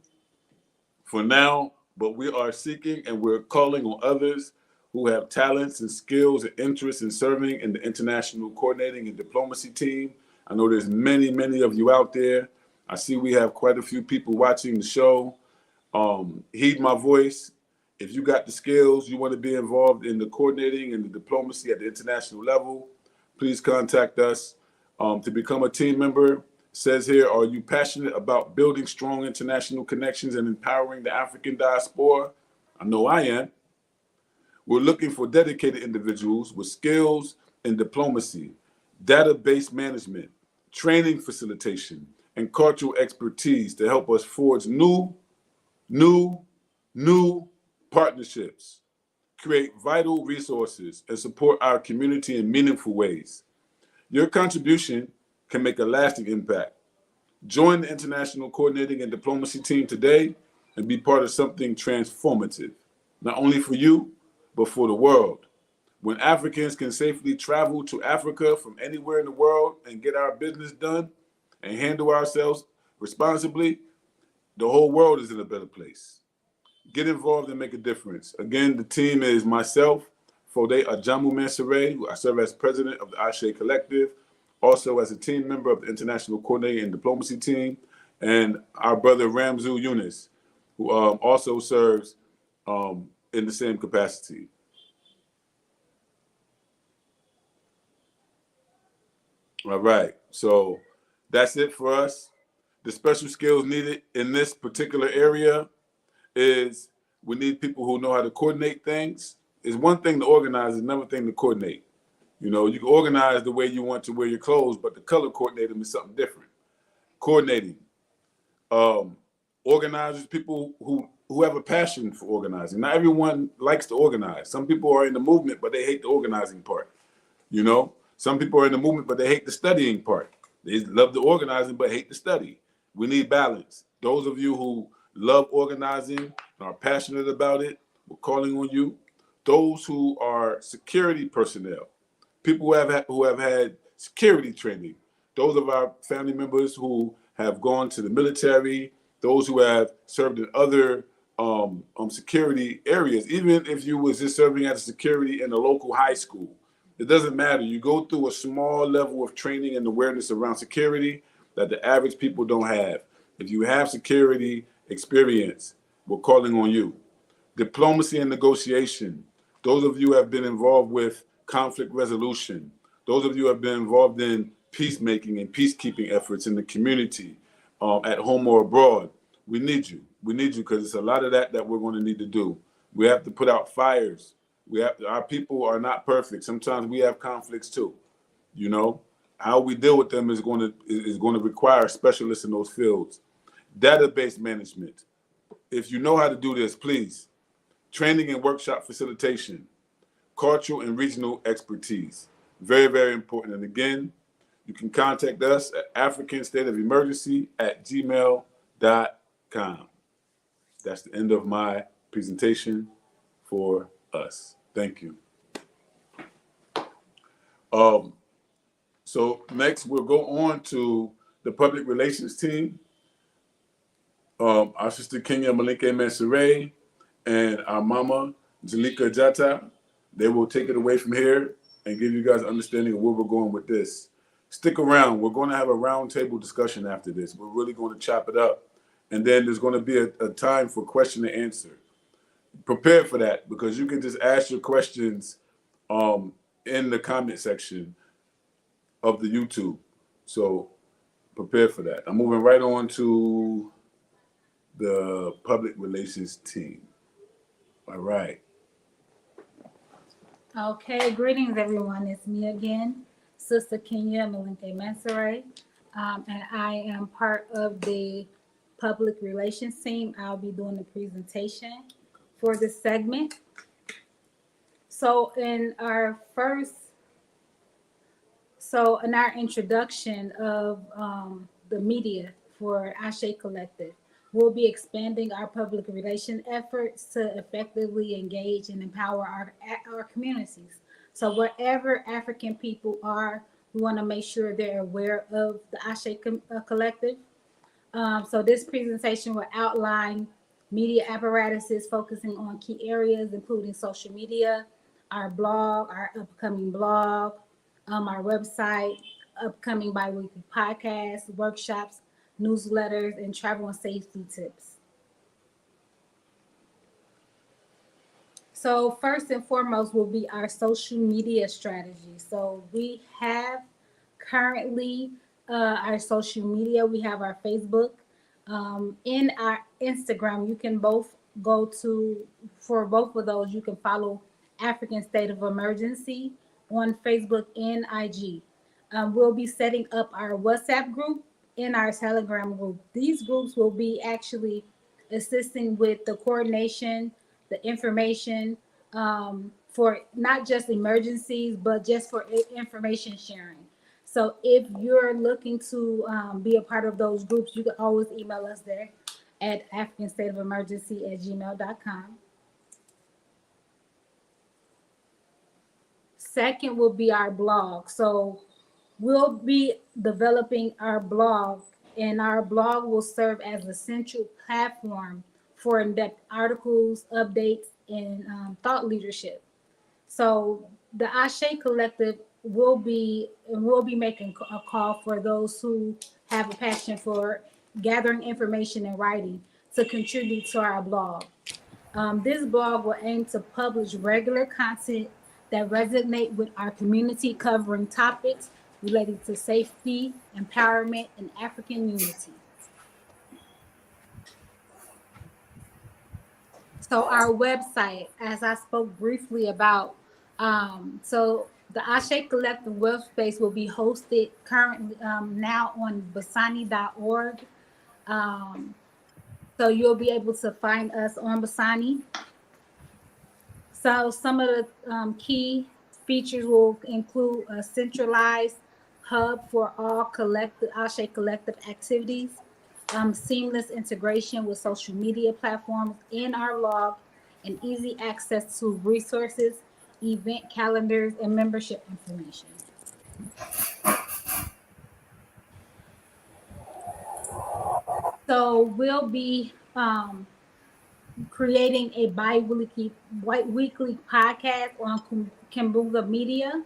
for now, but we are seeking and we're calling on others who have talents and skills and interests in serving in the international coordinating and diplomacy team I know there's many, many of you out there. I see we have quite a few people watching the show. Heed my voice. If you got the skills, you want to be involved in the coordinating and the diplomacy at the international level, please contact us. To become a team member, it says here, are you passionate about building strong international connections and empowering the African diaspora? I know I am. We're looking for dedicated individuals with skills in diplomacy, database management, training facilitation, and cultural expertise to help us forge new partnerships, create vital resources, and support our community in meaningful ways. Your contribution can make a lasting impact. Join the International Coordinating and Diplomacy team today and be part of something transformative, not only for you, but for the world. When Africans can safely travel to Africa from anywhere in the world and get our business done and handle ourselves responsibly, the whole world is in a better place. Get involved and make a difference. Again, the team is myself, Fode Ajamu Mansoure, who I serve as president of the A.S.E Collective, also as a team member of the International Coordinating and Diplomacy team, and our brother Ramzu Yunus, who also serves in the same capacity. All right, so that's it for us. The special skills needed in this particular area is we need people who know how to coordinate things. It's one thing to organize, it's another thing to coordinate. You know, you can organize the way you want to wear your clothes, but the color coordinate them is something different. Coordinating. Organizers, people who have a passion for organizing. Not everyone likes to organize. Some people are in the movement, but they hate the organizing part. You know, some people are in the movement, but they hate the studying part. They love the organizing, but hate the study. We need balance. Those of you who love organizing and are passionate about it, we're calling on you. Those who are security personnel, people who have had security training, those of our family members who have gone to the military, those who have served in other security areas, even if you was just serving as a security in a local high school, it doesn't matter. You go through a small level of training and awareness around security that the average people don't have. If you have security experience, we're calling on you. Diplomacy and negotiation. Those of you who have been involved with conflict resolution. Those of you who have been involved in peacemaking and peacekeeping efforts in the community, at home or abroad. We need you. We need you because it's a lot of that we're going to need to do. We have to put out fires. Our people are not perfect. Sometimes we have conflicts too. You know, how we deal with them is going to require specialists in those fields. Database management. If you know how to do this, please. Training and workshop facilitation. Cultural and regional expertise. Very, very important. And again, you can contact us at africanstateofemergency@gmail.com. That's the end of my presentation for us. Thank you. So next we'll go on to the public relations team. Our sister Kenya Malinke Mansoure and our mama Jalika Jata, they will take it away from here and give you guys an understanding of where we're going with this. Stick around. We're going to have a roundtable discussion after this. We're really going to chop it up. And then there's going to be a time for question and answer. Prepare for that because you can just ask your questions in the comment section of the YouTube. So prepare for that. I'm moving right on to the public relations team. All right. Okay, greetings everyone. It's me again, Sister Kenya Malinke Mansoure, and I am part of the public relations team. I'll be doing the presentation for this segment. So in our introduction of the media for A.S.E Collective, we'll be expanding our public relation efforts to effectively engage and empower our communities. So wherever African people are, we want to make sure they're aware of the A.S.E Collective. So this presentation will outline media apparatuses focusing on key areas, including social media, our blog, our upcoming blog, our website, upcoming bi-weekly podcasts, workshops, newsletters, and travel and safety tips. So first and foremost will be our social media strategy. So we have currently our social media. We have our Facebook, in our Instagram. You can both go to, for both of those. You can follow African State of Emergency on Facebook and IG. We'll be setting up our WhatsApp group and our Telegram group. These groups will be actually assisting with the coordination, the information, for not just emergencies, but just for information sharing. So if you're looking to be a part of those groups, you can always email us there at africanstateofemergency@gmail.com. Second will be our blog. So we'll be developing our blog, and our blog will serve as a central platform for in-depth articles, updates, and thought leadership. So the A.S.E Collective will be making a call for those who have a passion for gathering information and writing to contribute to our blog. This blog will aim to publish regular content that resonate with our community, covering topics related to safety, empowerment, and African unity. So our website, as I spoke briefly about, so the A.S.E Collective web space will be hosted currently now on basani.org. So you'll be able to find us on Basani. So some of the key features will include a centralized hub for all collective A.S.E Collective activities, seamless integration with social media platforms in our blog, and easy access to resources, event calendars, and membership information. So we'll be creating a weekly podcast on Kimbunga Media.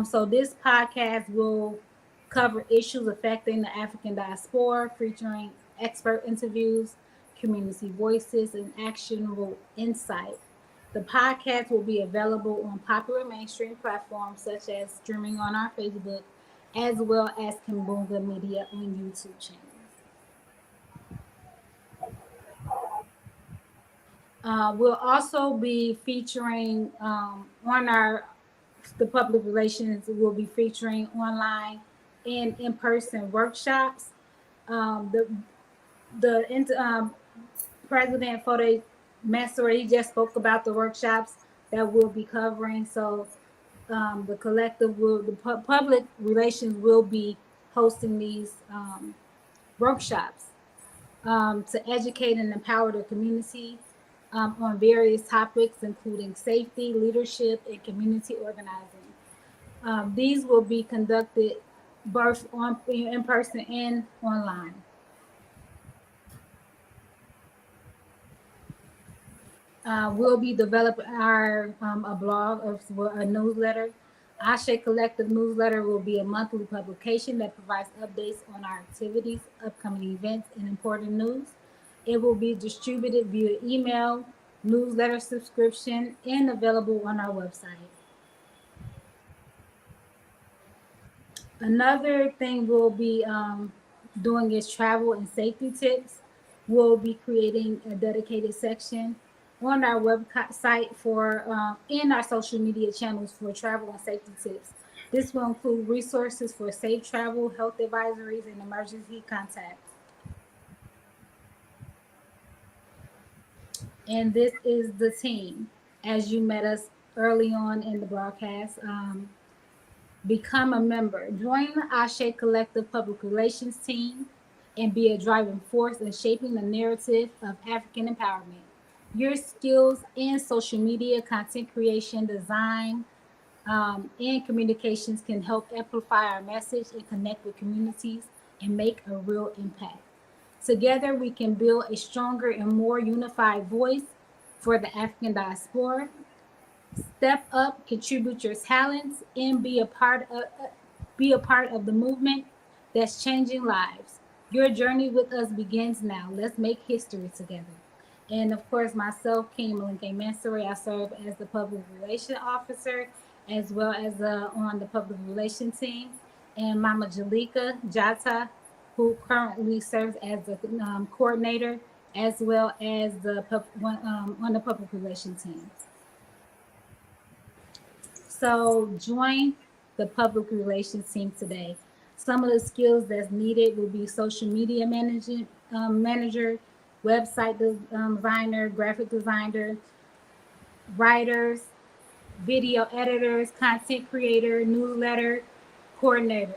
So this podcast will cover issues affecting the African diaspora, featuring expert interviews, community voices, and actionable insight. The podcast will be available on popular mainstream platforms such as streaming on our Facebook, as well as Kimbunga Media on YouTube channel. We'll also be featuring on the public relations. Will be featuring online and in-person workshops. The President Foday Mansour, he just spoke about the workshops that we'll be covering. So the collective public relations will be hosting these workshops to educate and empower the community on various topics, including safety, leadership, and community organizing. These will be conducted both in person and online. We'll be developing a blog or a newsletter. A.S.E Collective newsletter will be a monthly publication that provides updates on our activities, upcoming events, and important news. It will be distributed via email, newsletter subscription, and available on our website. Another thing we'll be doing is travel and safety tips. We'll be creating a dedicated section on our website for in our social media channels for travel and safety tips. This will include resources for safe travel, health advisories, and emergency contacts. And this is the team. As you met us early on in the broadcast, become a member. Join the A.S.E Collective Public Relations team and be a driving force in shaping the narrative of African empowerment. Your skills in social media, content creation, design, and communications can help amplify our message and connect with communities and make a real impact. Together, we can build a stronger and more unified voice for the African diaspora. Step up, contribute your talents, and be a part Be a part of the movement that's changing lives. Your journey with us begins now. Let's make history together. And of course, myself, King Malinke Mansouri, I serve as the public relations officer as well as on the public relations team. And Mama Jalika Jata, who currently serves as the coordinator as well as on the public relations team. So join the public relations team today. Some of the skills that's needed will be social media manager, website designer, graphic designer, writers, video editors, content creator, newsletter coordinator,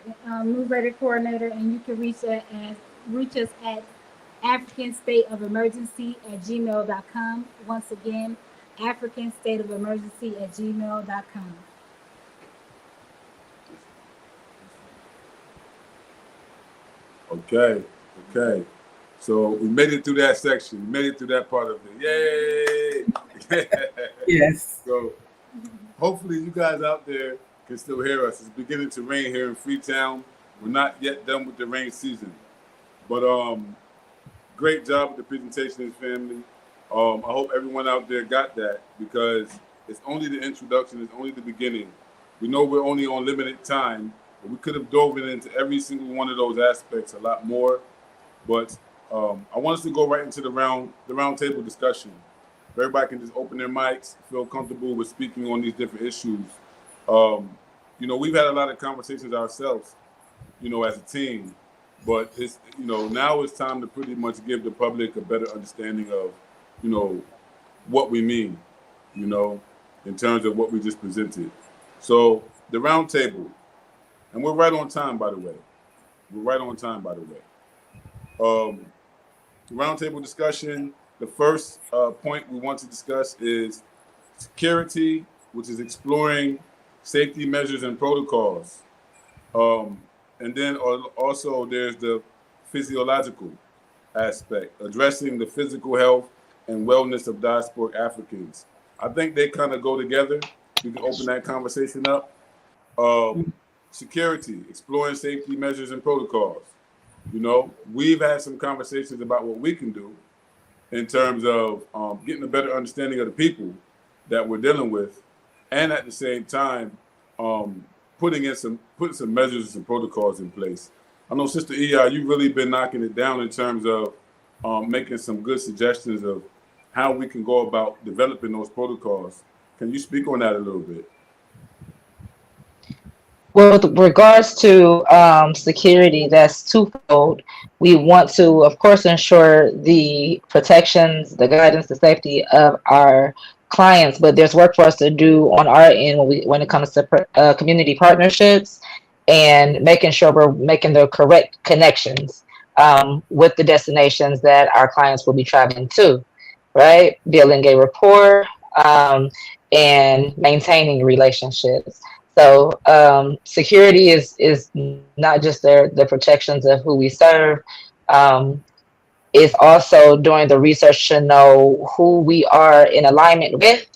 and you can reach us at africanstateofemergency@gmail.com. Once again, africanstateofemergency@gmail.com. Okay, okay. So we made it through that section. We made it through that part of it. Yay! Yes. So hopefully you guys out there can still hear us. It's beginning to rain here in Freetown. We're not yet done with the rain season. But great job with the presentation, family. I hope everyone out there got that, because it's only the introduction, it's only the beginning. We know we're only on limited time, but we could have dove into every single one of those aspects a lot more. But I want us to go right into the round table discussion. Everybody can just open their mics, feel comfortable with speaking on these different issues. We've had a lot of conversations ourselves, as a team, but it's, now it's time to pretty much give the public a better understanding of, what we mean, in terms of what we just presented. So the round table, and we're right on time, by the way. Roundtable discussion. The first point we want to discuss is security, which is exploring safety measures and protocols. And then also there's the physiological aspect, addressing the physical health and wellness of diasporic Africans. I think they kind of go together. We can open that conversation up. Security, exploring safety measures and protocols. We've had some conversations about what we can do in terms of getting a better understanding of the people that we're dealing with, and at the same time, putting some measures and some protocols in place. I know, Sister E.I., you've really been knocking it down in terms of making some good suggestions of how we can go about developing those protocols. Can you speak on that a little bit? Well, with regards to security, that's twofold. We want to, of course, ensure the protections, the guidance, the safety of our clients, but there's work for us to do on our end when it comes to community partnerships and making sure we're making the correct connections with the destinations that our clients will be traveling to, right? Building a rapport and maintaining relationships. So security is not just the protections of who we serve. It's also doing the research to know who we are in alignment with,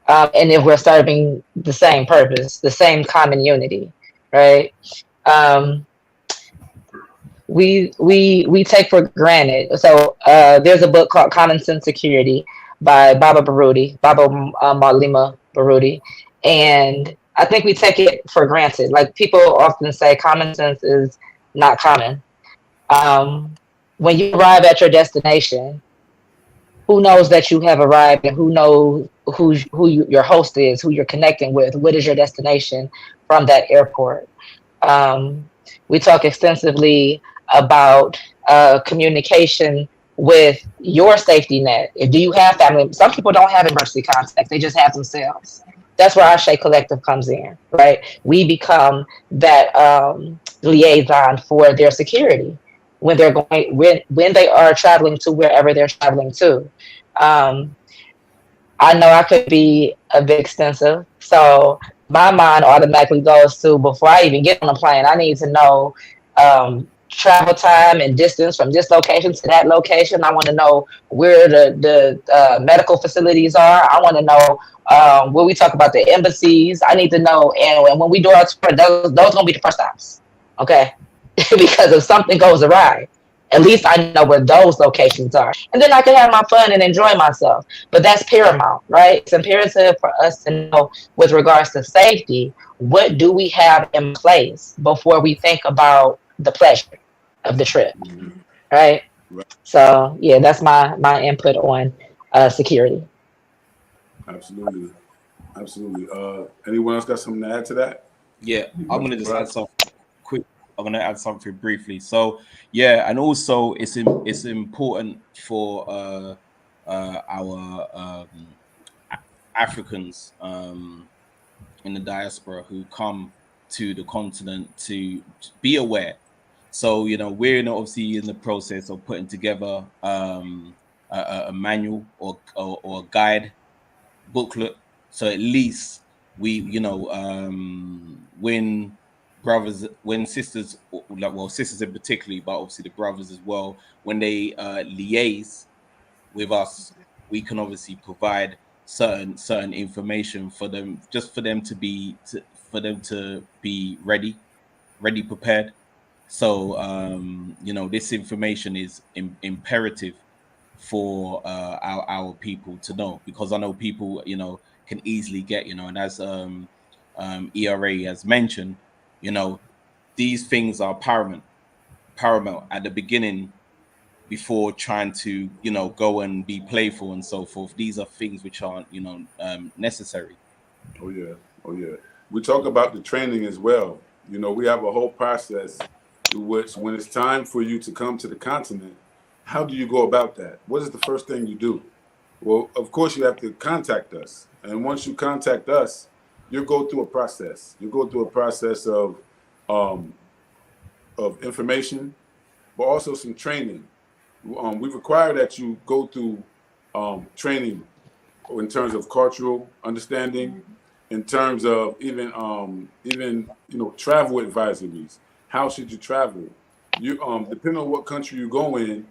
and if we're serving the same purpose, the same common unity, right? We take for granted. So there's a book called Common Sense Security by Baba Malima Baruti, and I think we take it for granted. Like, people often say common sense is not common. When you arrive at your destination, who knows that you have arrived, and who knows your host is, who you're connecting with? What is your destination from that airport? We talk extensively about communication with your safety net. Do you have family? Some people don't have emergency contacts; they just have themselves. That's where our A.S.E Collective comes in, right? We become that liaison for their security when they're going, when they are traveling to wherever they're traveling to. I know I could be a bit extensive, so my mind automatically goes to, before I even get on a plane, I need to know travel time and distance from this location to that location. I want to know where the medical facilities are. I want to know where we talk about the embassies. I need to know. And when we do our tour, those going to be the first stops. Okay. Because if something goes awry, at least I know where those locations are. And then I can have my fun and enjoy myself. But that's paramount, right? It's imperative for us to know with regards to safety, what do we have in place before we think about the pleasure of the trip, right? Right. So yeah, that's my input on security. Absolutely. Absolutely. Anyone else got something to add to that? Yeah, I'm gonna just add something quick. I'm gonna add something briefly. So yeah, and also it's important for our Africans in the diaspora who come to the continent to be aware. So we're obviously in the process of putting together a manual or a guide booklet, so at least we when sisters, like, well, sisters in particularly, but obviously the brothers as well, when they liaise with us, we can obviously provide certain information for them, just for them to be ready prepared. So this information is imperative for our people to know, because I know people can easily get, and as ERA has mentioned, these things are paramount at the beginning, before trying to go and be playful and so forth. These are things which aren't necessary. Oh yeah. Oh yeah. We talk about the training as well. We have a whole process through which, when it's time for you to come to the continent, how do you go about that? What is the first thing you do? Well, of course, you have to contact us. And once you contact us, you go through a process. You go through a process um, of information, but also some training. We require that you go through training in terms of cultural understanding, in terms of even travel advisories. How should you travel? You depending on what country you go in,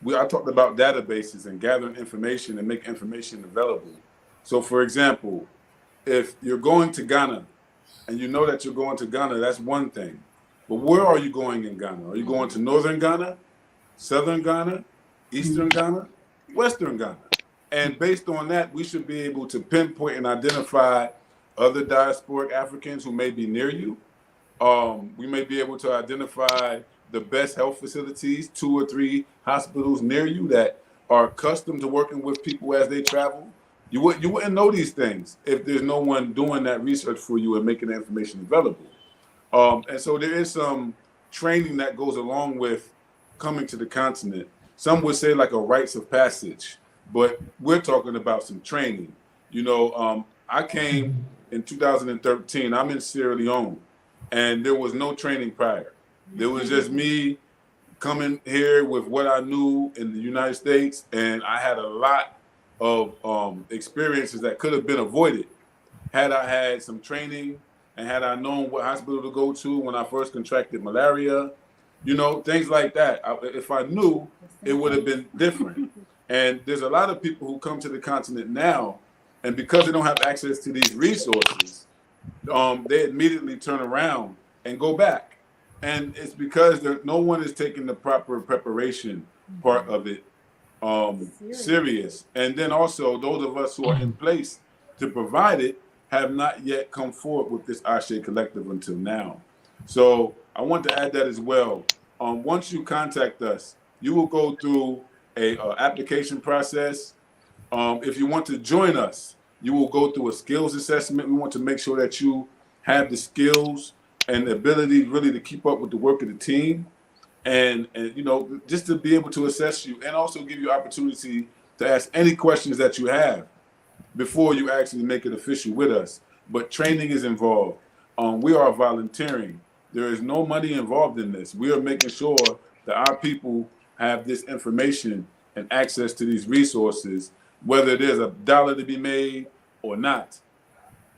I talked about databases and gathering information and make information available. So, for example, if you're going to Ghana and you know that you're going to Ghana, that's one thing. But where are you going in Ghana? Are you going to northern Ghana, southern Ghana, eastern Ghana, western Ghana? And based on that, we should be able to pinpoint and identify other diasporic Africans who may be near you. We may be able to identify the best health facilities, 2 or 3 hospitals near you that are accustomed to working with people as they travel. You wouldn't know these things if there's no one doing that research for you and making the information available. And so there is some training that goes along with coming to the continent. Some would say like a rites of passage, but we're talking about some training. I came in 2013. I'm in Sierra Leone, and there was no training prior. There was just me coming here with what I knew in the United States, and I had a lot of experiences that could have been avoided had I had some training and had I known what hospital to go to when I first contracted malaria, things like that. If I knew, it would have been different. And there's a lot of people who come to the continent now, and because they don't have access to these resources, they immediately turn around and go back. And it's because no one is taking the proper preparation part of it serious. And then also, those of us who are in place to provide it have not yet come forward with this A.S.E collective until now. So I want to add that as well. Once you contact us, you will go through a application process. If you want to join us, you will go through a skills assessment. We want to make sure that you have the skills and the ability really to keep up with the work of the team, and just to be able to assess you and also give you opportunity to ask any questions that you have before you actually make it official with us. But training is involved. We are volunteering. There is no money involved in this. We are making sure that our people have this information and access to these resources, whether there's a dollar to be made or not.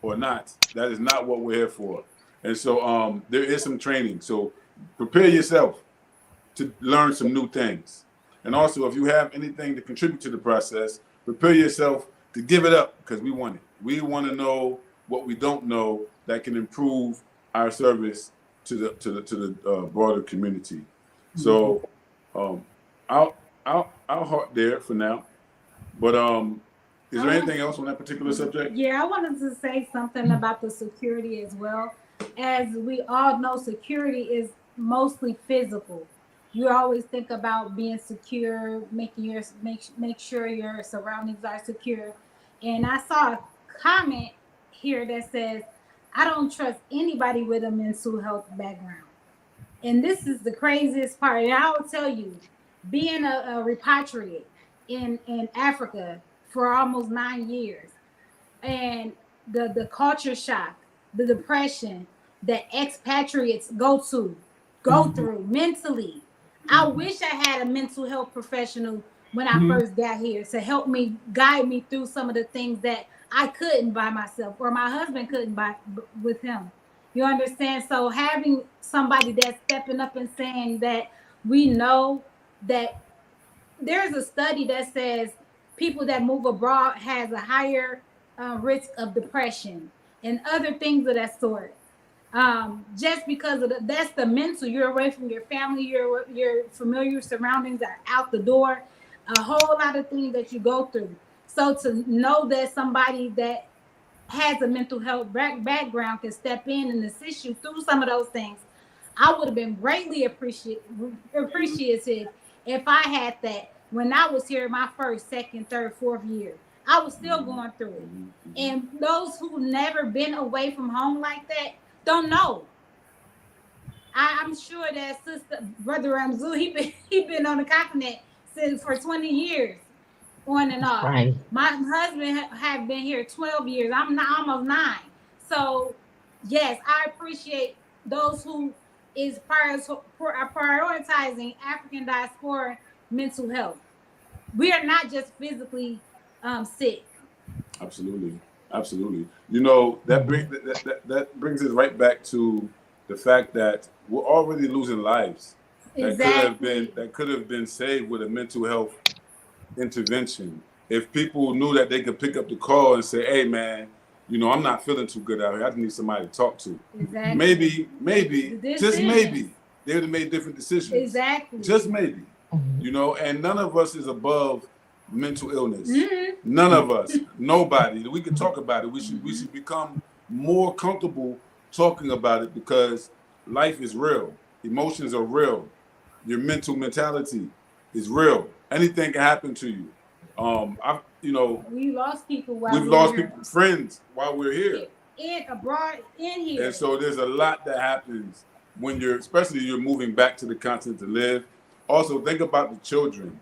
That is not what we're here for. And so there is some training. So prepare yourself. to learn some new things. And also, if you have anything to contribute to the process, prepare yourself to give it up, because we want it. We want to know what we don't know that can improve our service to the broader community. So I'll halt there for now. But is there anything else on that particular subject? Yeah, I wanted to say something about the security as well. As we all know, security is mostly physical. You always think about being secure, make sure your surroundings are secure. And I saw a comment here that says, I don't trust anybody with a mental health background. And this is the craziest part. And I'll tell you, being a repatriate in Africa for almost 9 years, and the culture shock, the depression that expatriates go through mentally. I wish I had a mental health professional when I first got here to help me, guide me through some of the things that I couldn't by myself, or my husband couldn't with him. You understand? So having somebody that's stepping up and saying that, we know that there's a study that says people that move abroad has a higher risk of depression and other things of that sort. Just because of that's the mental. You're away from your family, your familiar surroundings are out the door, a whole lot of things that you go through. So to know that somebody that has a mental health background can step in and assist you through some of those things, I would have been greatly appreciative if I had that when I was here my first, second, third, fourth year. I was still going through it. And those who never been away from home like that don't know. I'm sure that Brother Ramzu, he been on the continent for 20 years, on and off. Right. My husband have been here 12 years. I'm not, almost 9. So yes, I appreciate those who is prioritizing African diaspora mental health. We are not just physically sick. Absolutely. You know, that brings us right back to the fact that we're already losing lives that could have been saved with a mental health intervention. If people knew that they could pick up the call and say, "Hey, man, you know, I'm not feeling too good out here. I just need somebody to talk to." Exactly. Maybe, just maybe, they would have made different decisions. Exactly. Just maybe. You know, and none of us is above mental illness. None of us, nobody. We can talk about it. We should become more comfortable talking about it, because life is real. Emotions are real. Your mentality is real. Anything can happen to you. We lost people friends while we're here. Abroad, in here. And so there's a lot that happens when especially you're moving back to the continent to live. Also, think about the children.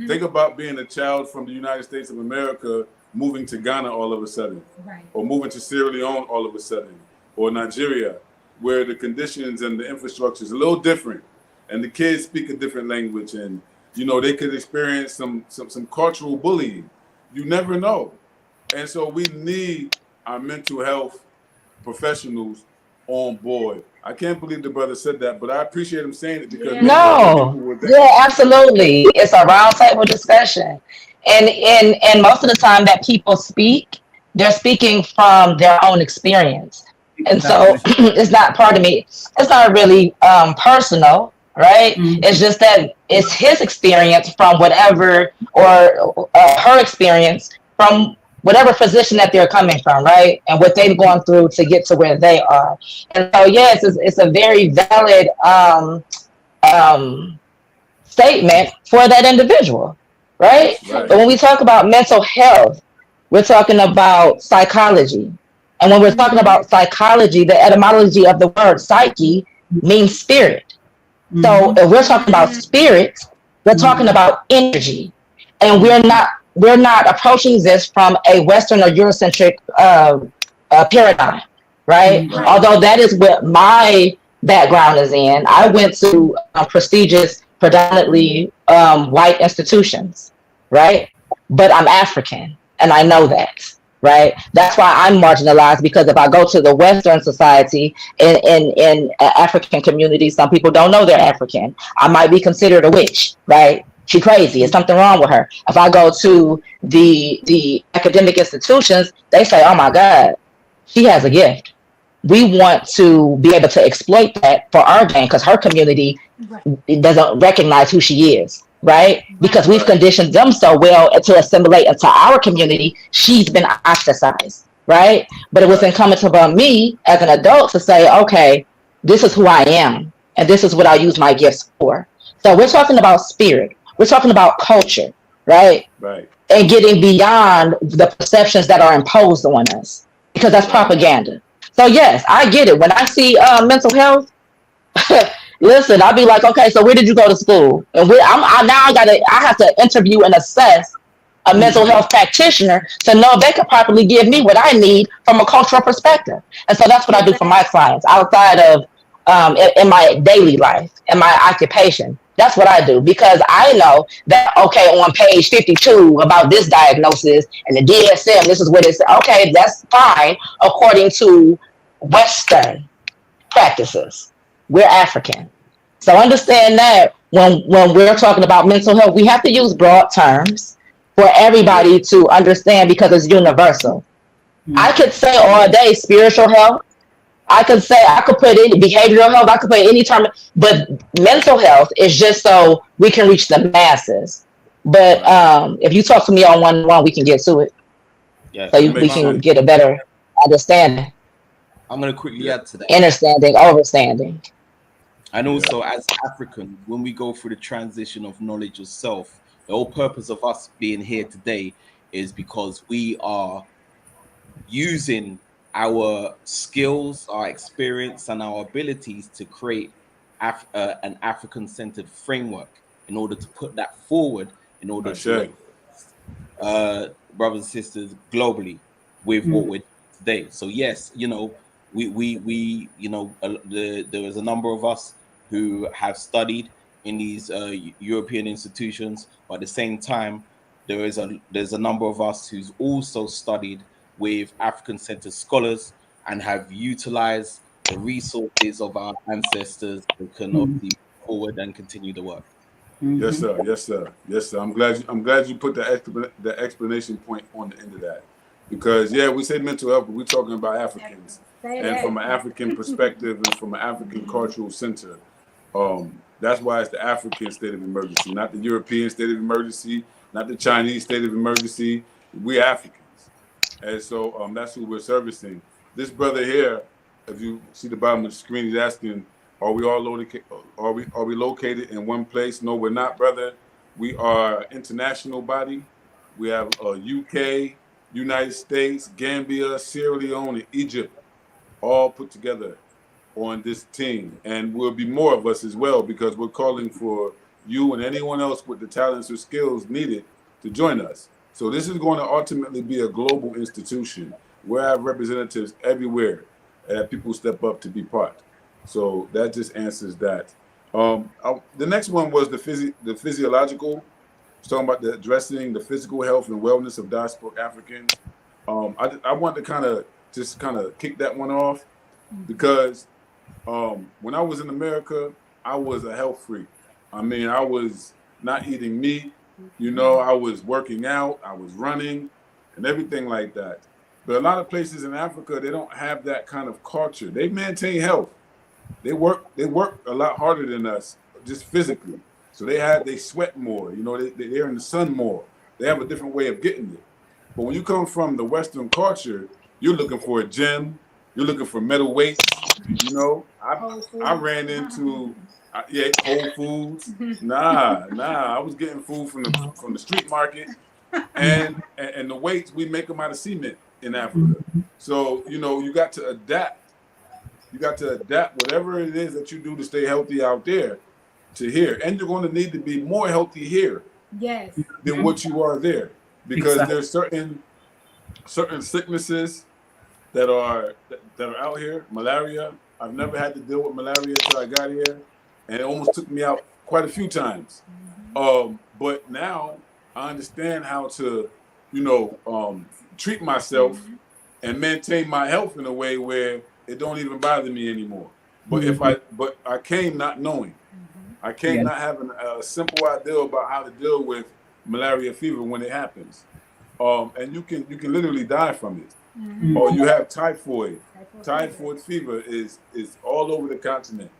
Think about being a child from the United States of America moving to Ghana all of a sudden, or moving to Sierra Leone all of a sudden, or Nigeria, where the conditions and the infrastructure is a little different, and the kids speak a different language, and you know they could experience some cultural bullying. You never know, and so we need our mental health professionals on board. I can't believe the brother said that, but I appreciate him saying it, because absolutely, it's a round table discussion, and most of the time that people speak, they're speaking from their own experience, and so it's not, pardon me, it's not really personal, right? It's just that it's his experience from whatever, or her experience from whatever position that they're coming from, right? And what they've gone through to get to where they are. And so, yes, it's a very valid statement for that individual, right? But when we talk about mental health, we're talking about psychology. And when we're talking about psychology, the etymology of the word psyche means spirit. So if we're talking about spirit, we're talking about energy. And we're not approaching this from a Western or Eurocentric paradigm, right? Although that is what my background is in. I went to prestigious, predominantly white institutions, right? But I'm African, and I know that, right? That's why I'm marginalized, because if I go to the Western society in African communities, some people don't know they're African. I might be considered a witch, right? She crazy. Is something wrong with her? If I go to the academic institutions, they say, "Oh my God, she has a gift." We want to be able to exploit that for our gain, because her community Right. doesn't recognize who she is, right? Right. Because we've Right. conditioned them so well to assimilate into our community, she's been ostracized, right? But it was Right. incumbent upon me as an adult to say, okay, this is who I am, and this is what I use my gifts for. So we're talking about spirit, we're talking about culture, right? Right. And getting beyond the perceptions that are imposed on us, because that's Right. propaganda. So yes, I get it. When I see mental health, listen, I'll be like, okay, so where did you go to school? And I have to interview and assess a mental health practitioner to know if they could properly give me what I need from a cultural perspective. And so that's what I do for my clients outside of in my daily life, in my occupation. That's what I do, because I know that, okay, on page 52 about this diagnosis and the DSM, this is what it's, okay, that's fine according to Western practices. We're African. So understand that when we're talking about mental health, we have to use broad terms for Yeah. everybody to understand, because it's universal. I could say all day spiritual health. I could put in behavioral health. I could put any term, but mental health is just so we can reach the masses. But Right. if you talk to me on one-on-one, we can get to it, Yeah, so That we makes can sense. get a better understanding, I'm going to quickly Yeah. add to that. understanding, overstanding. And Yeah. also, as Africans, when we go through the transition of knowledge of self, the whole purpose of us being here today is because we are using our skills, our experience, and our abilities to create an African-centered framework in order to put that forward, in order to Ashe. brothers and sisters globally with what we're doing today. So yes, we there is a number of us who have studied in these European institutions, but at the same time, there's a number of us who's also studied with African-centered scholars and have utilized the resources of our ancestors who can obviously move forward and continue the work. Yes, sir. Yes, sir. Yes, sir. I'm glad you put the explanation point on the end of that, because yeah, we say mental health, but we're talking about Africans, Say and that. from an African perspective and from an African cultural center, that's why it's the African state of emergency, not the European state of emergency, not the Chinese state of emergency. We're Africans, and so that's who we're servicing. This brother here, if you see the bottom of the screen, he's asking, are we all located? Are we located in one place? No, we're not, brother. We are an international body. We have UK, United States, Gambia, Sierra Leone, and Egypt all put together on this team, and will be more of us as well, because we're calling for you and anyone else with the talents or skills needed to join us. So this is going to ultimately be a global institution. We have representatives everywhere, and people step up to be part. So that just answers that. The next one was the physiological. It's talking about addressing the physical health and wellness of diasporic Africans. I want to kind of kick that one off, because when I was in America, I was a health freak. I mean, I was not eating meat. I was working out, I was running, and everything like that. But a lot of places in Africa, they don't have that kind of culture. They maintain health. They work a lot harder than us, just physically. So they sweat more. They're in the sun more. They have a different way of getting it. But when you come from the Western culture, you're looking for a gym. You're looking for metal weights. I ran into Whole Foods. Nah. I was getting food from the street market, and the weights, we make them out of cement in Africa. So you got to adapt. You got to adapt whatever it is that you do to stay healthy out there to here, and you're going to need to be more healthy here Yes. than what you are there, because there's certain sicknesses that are out here. Malaria. I've never had to deal with malaria until I got here, and it almost took me out quite a few times. But now I understand how to treat myself and maintain my health in a way where it don't even bother me anymore. But but I came not knowing. I came not having a simple idea about how to deal with malaria fever when it happens. And you can literally die from it. Or you have typhoid. Typhoid fever is all over the continent.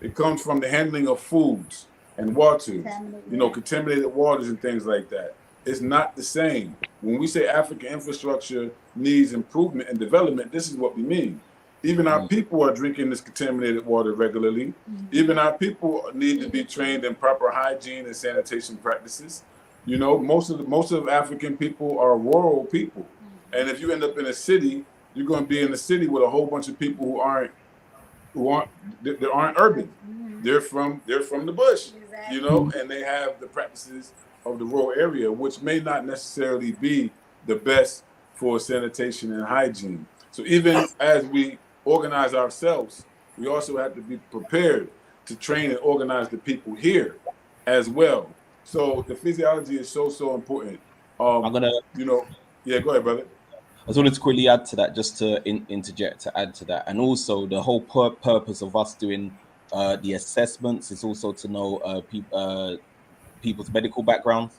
It comes from the handling of foods and waters, contaminated waters and things like that. It's not the same. When we say African infrastructure needs improvement and development, this is what we mean. Even our people are drinking this contaminated water regularly. Even our people need to be trained in proper hygiene and sanitation practices. Most of African people are rural people. And if you end up in a city, you're going to be in a city with a whole bunch of people who aren't urban. They're from the bush, and they have the practices of the rural area, which may not necessarily be the best for sanitation and hygiene. So even as we organize ourselves, we also have to be prepared to train and organize the people here as well. So the physiology is so important. I'm gonna, go ahead, brother. I just wanted to quickly add to that, just to interject to add to that, and also the whole purpose of us doing the assessments is also to know people's medical backgrounds,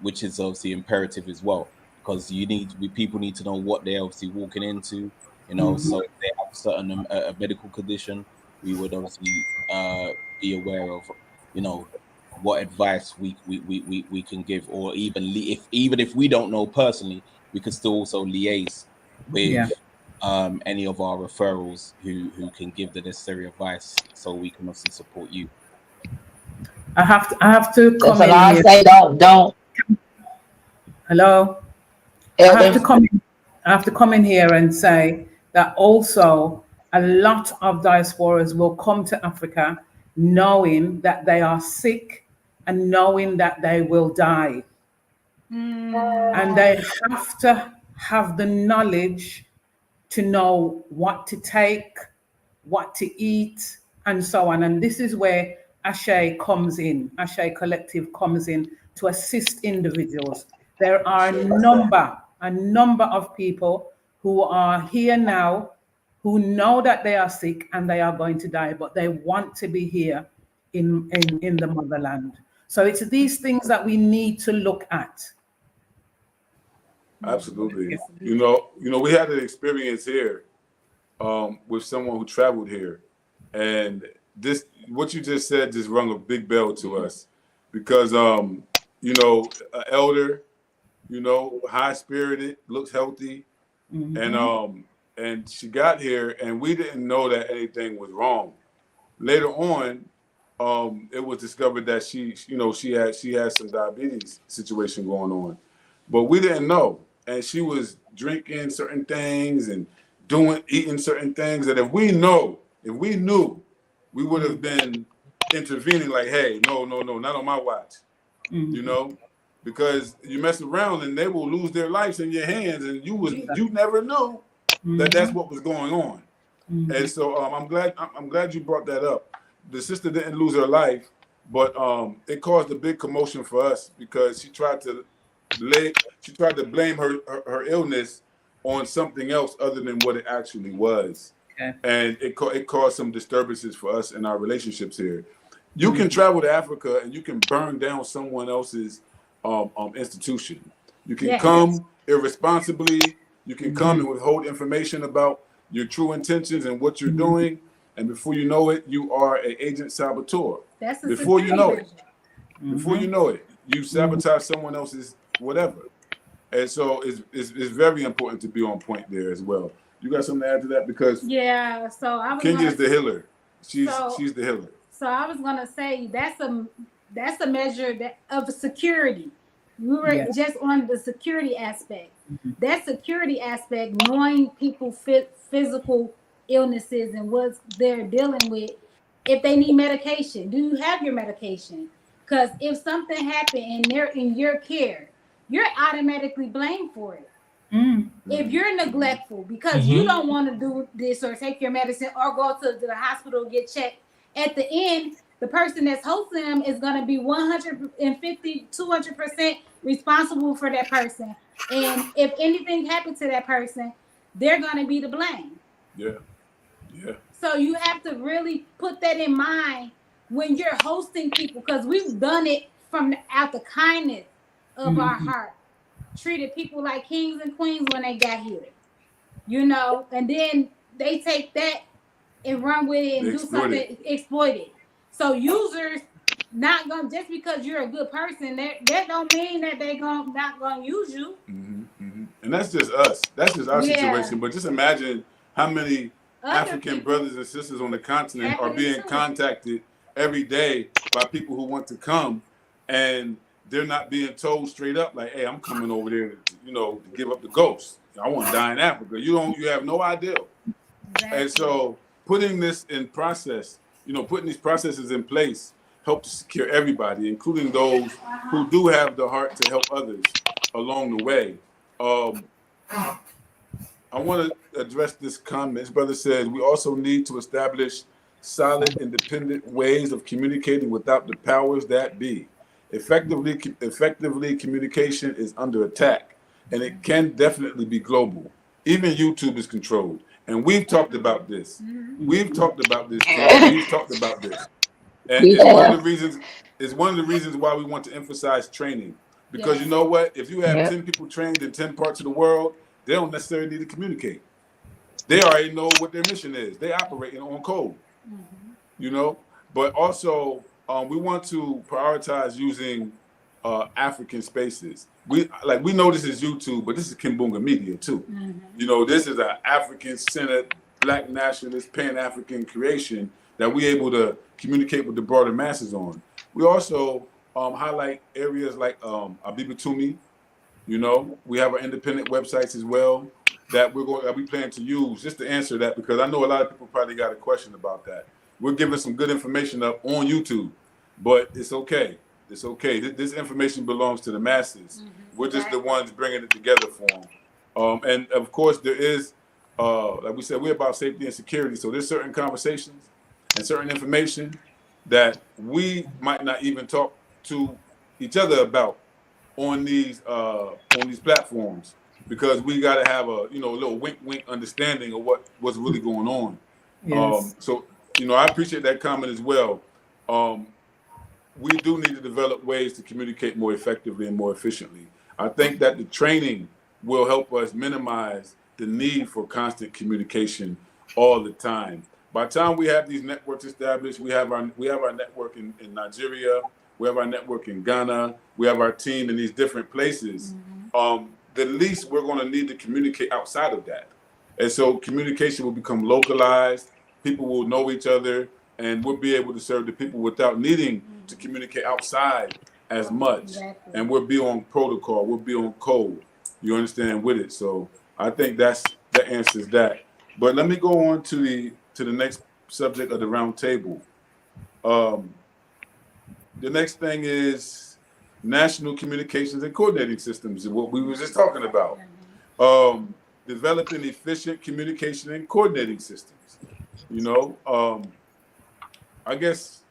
which is obviously imperative as well, because people need to know what they're obviously walking into. So if they have a certain medical condition, we would obviously be aware of, what advice we can give, or even if we don't know personally, we could still also liaise with any of our referrals who can give the necessary advice, so we can obviously support you. I have to come in here. Say don't. Hello. I have to come in here and say that also a lot of diasporas will come to Africa knowing that they are sick and knowing that they will die. And they have to have the knowledge to know what to take, what to eat, and so on. And this is where A.S.E comes in, A.S.E Collective comes in to assist individuals. There are a number of people who are here now who know that they are sick and they are going to die, but they want to be here in the motherland. So it's these things that we need to look at. Absolutely. We had an experience here with someone who traveled here, and what you just said just rung a big bell to us, because an elder, high spirited, looks healthy, and she got here, and we didn't know that anything was wrong. Later on, it was discovered that she had some diabetes situation going on, but we didn't know. And she was drinking certain things and eating certain things that if we knew, we would have been intervening like, hey, no, not on my watch, because you mess around and they will lose their lives in your hands, and you never knew that that's what was going on. And so I'm glad you brought that up. The sister didn't lose her life, but it caused a big commotion for us, because she tried to blame her illness on something else other than what it actually was. Okay. And it caused some disturbances for us in our relationships here. You can travel to Africa and you can burn down someone else's institution. You can come irresponsibly. You can come and withhold information about your true intentions and what you're doing, and before you know it, you are an agent saboteur. Before you know it, you sabotage someone else's whatever. And so it's very important to be on point there as well. You got something to add to that? Because Kenya's the healer. She's the healer. So I was gonna say that's a measure of security. We were just on the security aspect. That security aspect, knowing people physical illnesses and what they're dealing with. If they need medication, do you have your medication? Because if something happened and they're in your care, you're automatically blamed for it. If you're neglectful because you don't want to do this or take your medicine or go to the hospital get checked, at the end, the person that's hosting them is going to be 150, 200% responsible for that person. And if anything happened to that person, they're going to be to blame. Yeah. Yeah. So you have to really put that in mind when you're hosting people, because we've done it from out the kindness of our heart. Treated people like kings and queens when they got here, you know, and then they take that and run with it and do something, exploit it. So users not gonna, just because you're a good person, that don't mean that they not gonna use you. And that's just us. That's just our situation. But just imagine how many African brothers and sisters on the continent are being contacted every day by people who want to come, and they're not being told straight up, like, hey, I'm coming over there to, you know, to give up the ghost. I want to die in Africa. You have no idea. Exactly. And so putting this in process, you know, putting these processes in place help to secure everybody, including those who do have the heart to help others along the way. I want to address this comment. His brother said, we also need to establish solid, independent ways of communicating without the powers that be. Effectively, communication is under attack, and it can definitely be global. Even YouTube is controlled, and we've talked about this. We've talked about this. We've talked about this, and it's one of the reasons why we want to emphasize training. Because you know what? If you have 10 people trained in 10 parts of the world, they don't necessarily need to communicate. They already know what their mission is. They operating on code, you know. But also, we want to prioritize using African spaces. We know this is YouTube, but this is Kimbunga Media too. You know, this is an African-centered, Black nationalist, Pan-African creation that we're able to communicate with the broader masses on. We also highlight areas like Abibitumi. You know, we have our independent websites as well that we plan to use, just to answer that, because I know a lot of people probably got a question about that. We're giving some good information up on YouTube, but it's okay. It's okay. This information belongs to the masses. We're just the ones bringing it together for them. And of course, there is, like we said, we're about safety and security. So there's certain conversations and certain information that we might not even talk to each other about on these platforms, because we got to have a little wink understanding of what's really going on. Yes. So I appreciate that comment as well. We do need to develop ways to communicate more effectively and more efficiently. I think that the training will help us minimize the need for constant communication all the time. By the time we have these networks established, we have our network in Nigeria, we have our network in Ghana, we have our team in these different places. The least we're going to need to communicate outside of that. And so communication will become localized, people will know each other, and we'll be able to serve the people without needing to communicate outside as much. Exactly. And we'll be on protocol, we'll be on code, you understand, with it. So I think that answers that. But let me go on to the next subject of the round table. The next thing is national communications and coordinating systems, what we were just talking about. Developing efficient communication and coordinating systems. I guess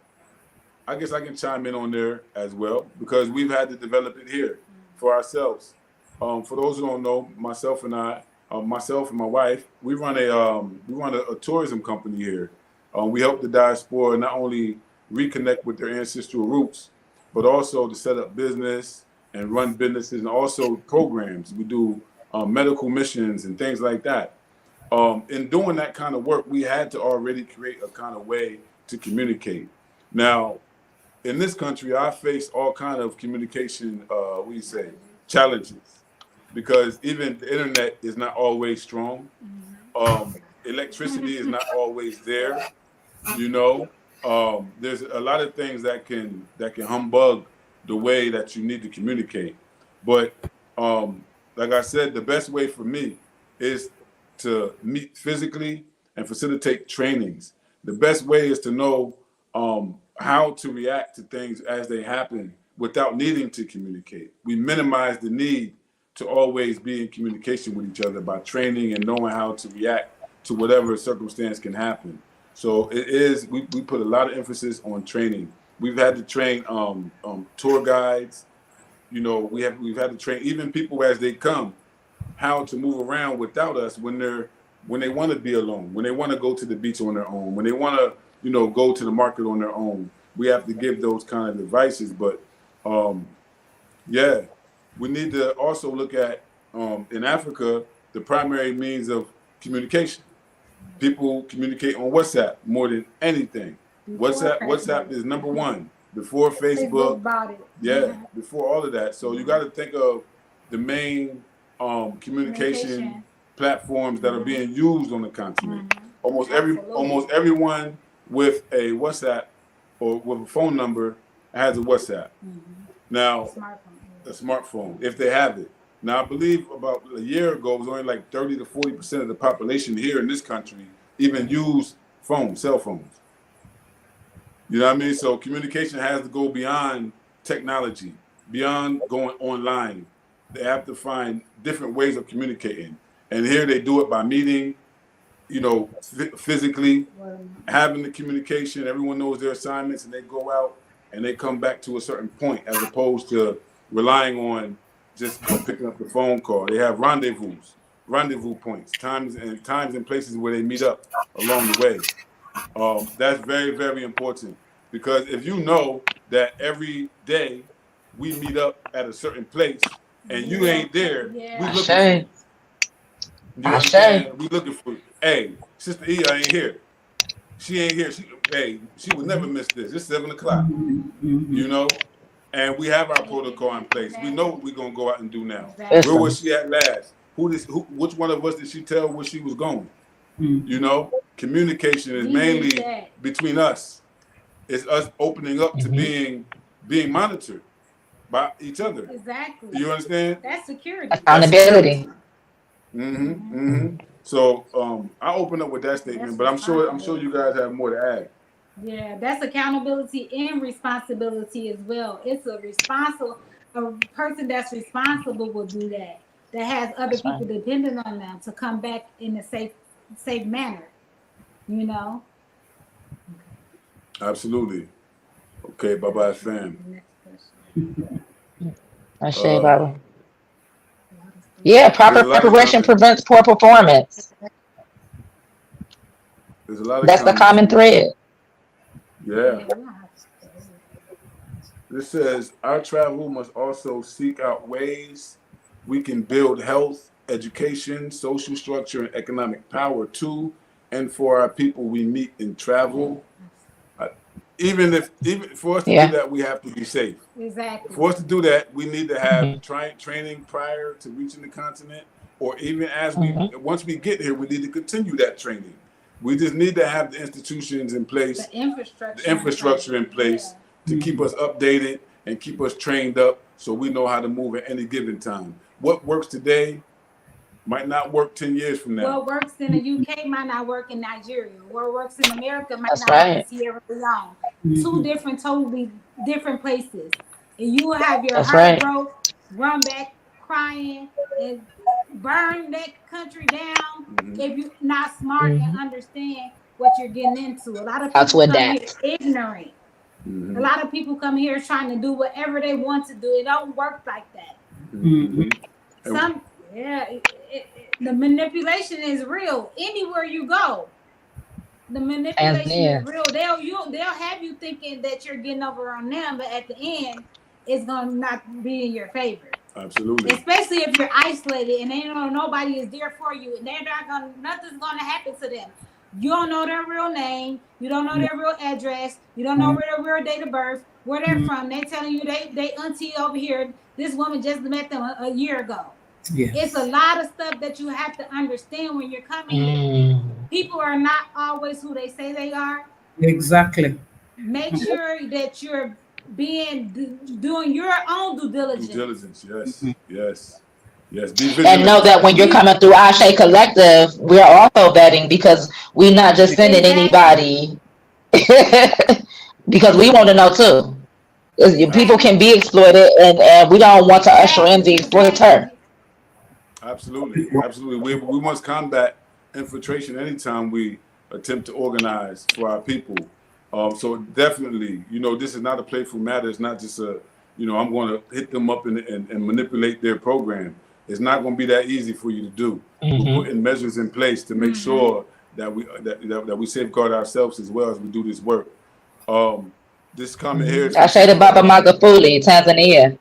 I can chime in on there as well, because we've had to develop it here for ourselves. For those who don't know, myself and my wife, we run a tourism company here. We help the diaspora not only reconnect with their ancestral roots, but also to set up business and run businesses, and also programs. We do medical missions and things like that. In doing that kind of work, we had to already create a kind of way to communicate. Now, in this country, I face all kind of communication, challenges, because even the internet is not always strong. Electricity is not always there. There's a lot of things that can humbug the way that you need to communicate. But like I said, the best way for me is to meet physically and facilitate trainings. The best way is to know how to react to things as they happen without needing to communicate. We minimize the need to always be in communication with each other by training and knowing how to react to whatever circumstance can happen. So it is. We put a lot of emphasis on training. We've had to train tour guides. You know, we've had to train even people as they come how to move around without us when they want to be alone, when they want to go to the beach on their own, when they want to go to the market on their own. We have to give those kind of advices. But yeah, we need to also look at in Africa the primary means of communication. People communicate on WhatsApp more than anything. WhatsApp is number one before Facebook. Yeah, before all of that. So you got to think of the main communication platforms that are being used on the continent. Almost everyone with a WhatsApp or with a phone number has a WhatsApp. Now, a smartphone, if they have it. Now, I believe about a year ago, it was only like 30 to 40% of the population here in this country even use cell phones. You know what I mean? So communication has to go beyond technology, beyond going online. They have to find different ways of communicating. And here they do it by meeting, physically, having the communication. Everyone knows their assignments and they go out and they come back to a certain point as opposed to relying on just picking up the phone call. They have rendezvous points, times and places where they meet up along the way. That's very, very important because if you know that every day we meet up at a certain place and you ain't there, we looking for you. You understand? We looking for you. Hey, Sister E ain't here. She ain't here. She would never miss this. It's 7 o'clock. And we have our protocol in place. We know what we're gonna go out and do now. Where was she at last? Which one of us did she tell where she was going? Communication is mainly between us. It's us opening up to being monitored by each other. Exactly. You understand? That's security. Accountability. So I open up with that statement, but I'm sure you guys have more to add. Yeah, that's accountability and responsibility as well. It's a person that's responsible will do that. That has other people dependent on them to come back in a safe manner. Absolutely. Okay, bye-bye, fam. Baba. Yeah, proper preparation prevents poor performance. There's a lot of That's the common thread. Yeah. This says, our travel must also seek out ways we can build health, education, social structure, and economic power to and for our people we meet in travel. Even for us to do that, we have to be safe. Exactly. For us to do that, we need to have training prior to reaching the continent, or even once we get here, we need to continue that training. We just need to have the institutions in place, the infrastructure in place to keep us updated and keep us trained up so we know how to move at any given time. What works today might not work 10 years from now. What works in the UK might not work in Nigeria. What works in America might not work in Sierra Leone. Two totally different places. And you will have your heart broke, run back crying, and burn that country down if you're not smart and understand what you're getting into. A lot of people come here ignorant. A lot of people come here trying to do whatever they want to do. It don't work like that. The manipulation is real. Anywhere you go, the manipulation is real. They'll have you thinking that you're getting over on them, but at the end, it's gonna not be in your favor. Absolutely. Especially if you're isolated and they know nobody is there for you, and nothing's gonna happen to them. You don't know their real name. You don't know their real address. You don't know their real date of birth, where they're from. They telling you they auntie over here. This woman just met them a year ago. Yes. It's a lot of stuff that you have to understand when you're coming here. People are not always who they say they are. Exactly. Make sure that you're doing your own due diligence. Yes. And know that when you're coming through A.S.E Collective, we're also vetting because we're not just sending anybody because we want to know too. People can be exploited and we don't want to usher in the exploiter. Absolutely. We must combat infiltration anytime we attempt to organize for our people. So definitely, this is not a playful matter. It's not just I'm going to hit them up and manipulate their program. It's not going to be that easy for you to do. We're putting measures in place to make sure that we safeguard ourselves as well as we do this work. This comment here. I say the Baba Magafuli, Tanzania.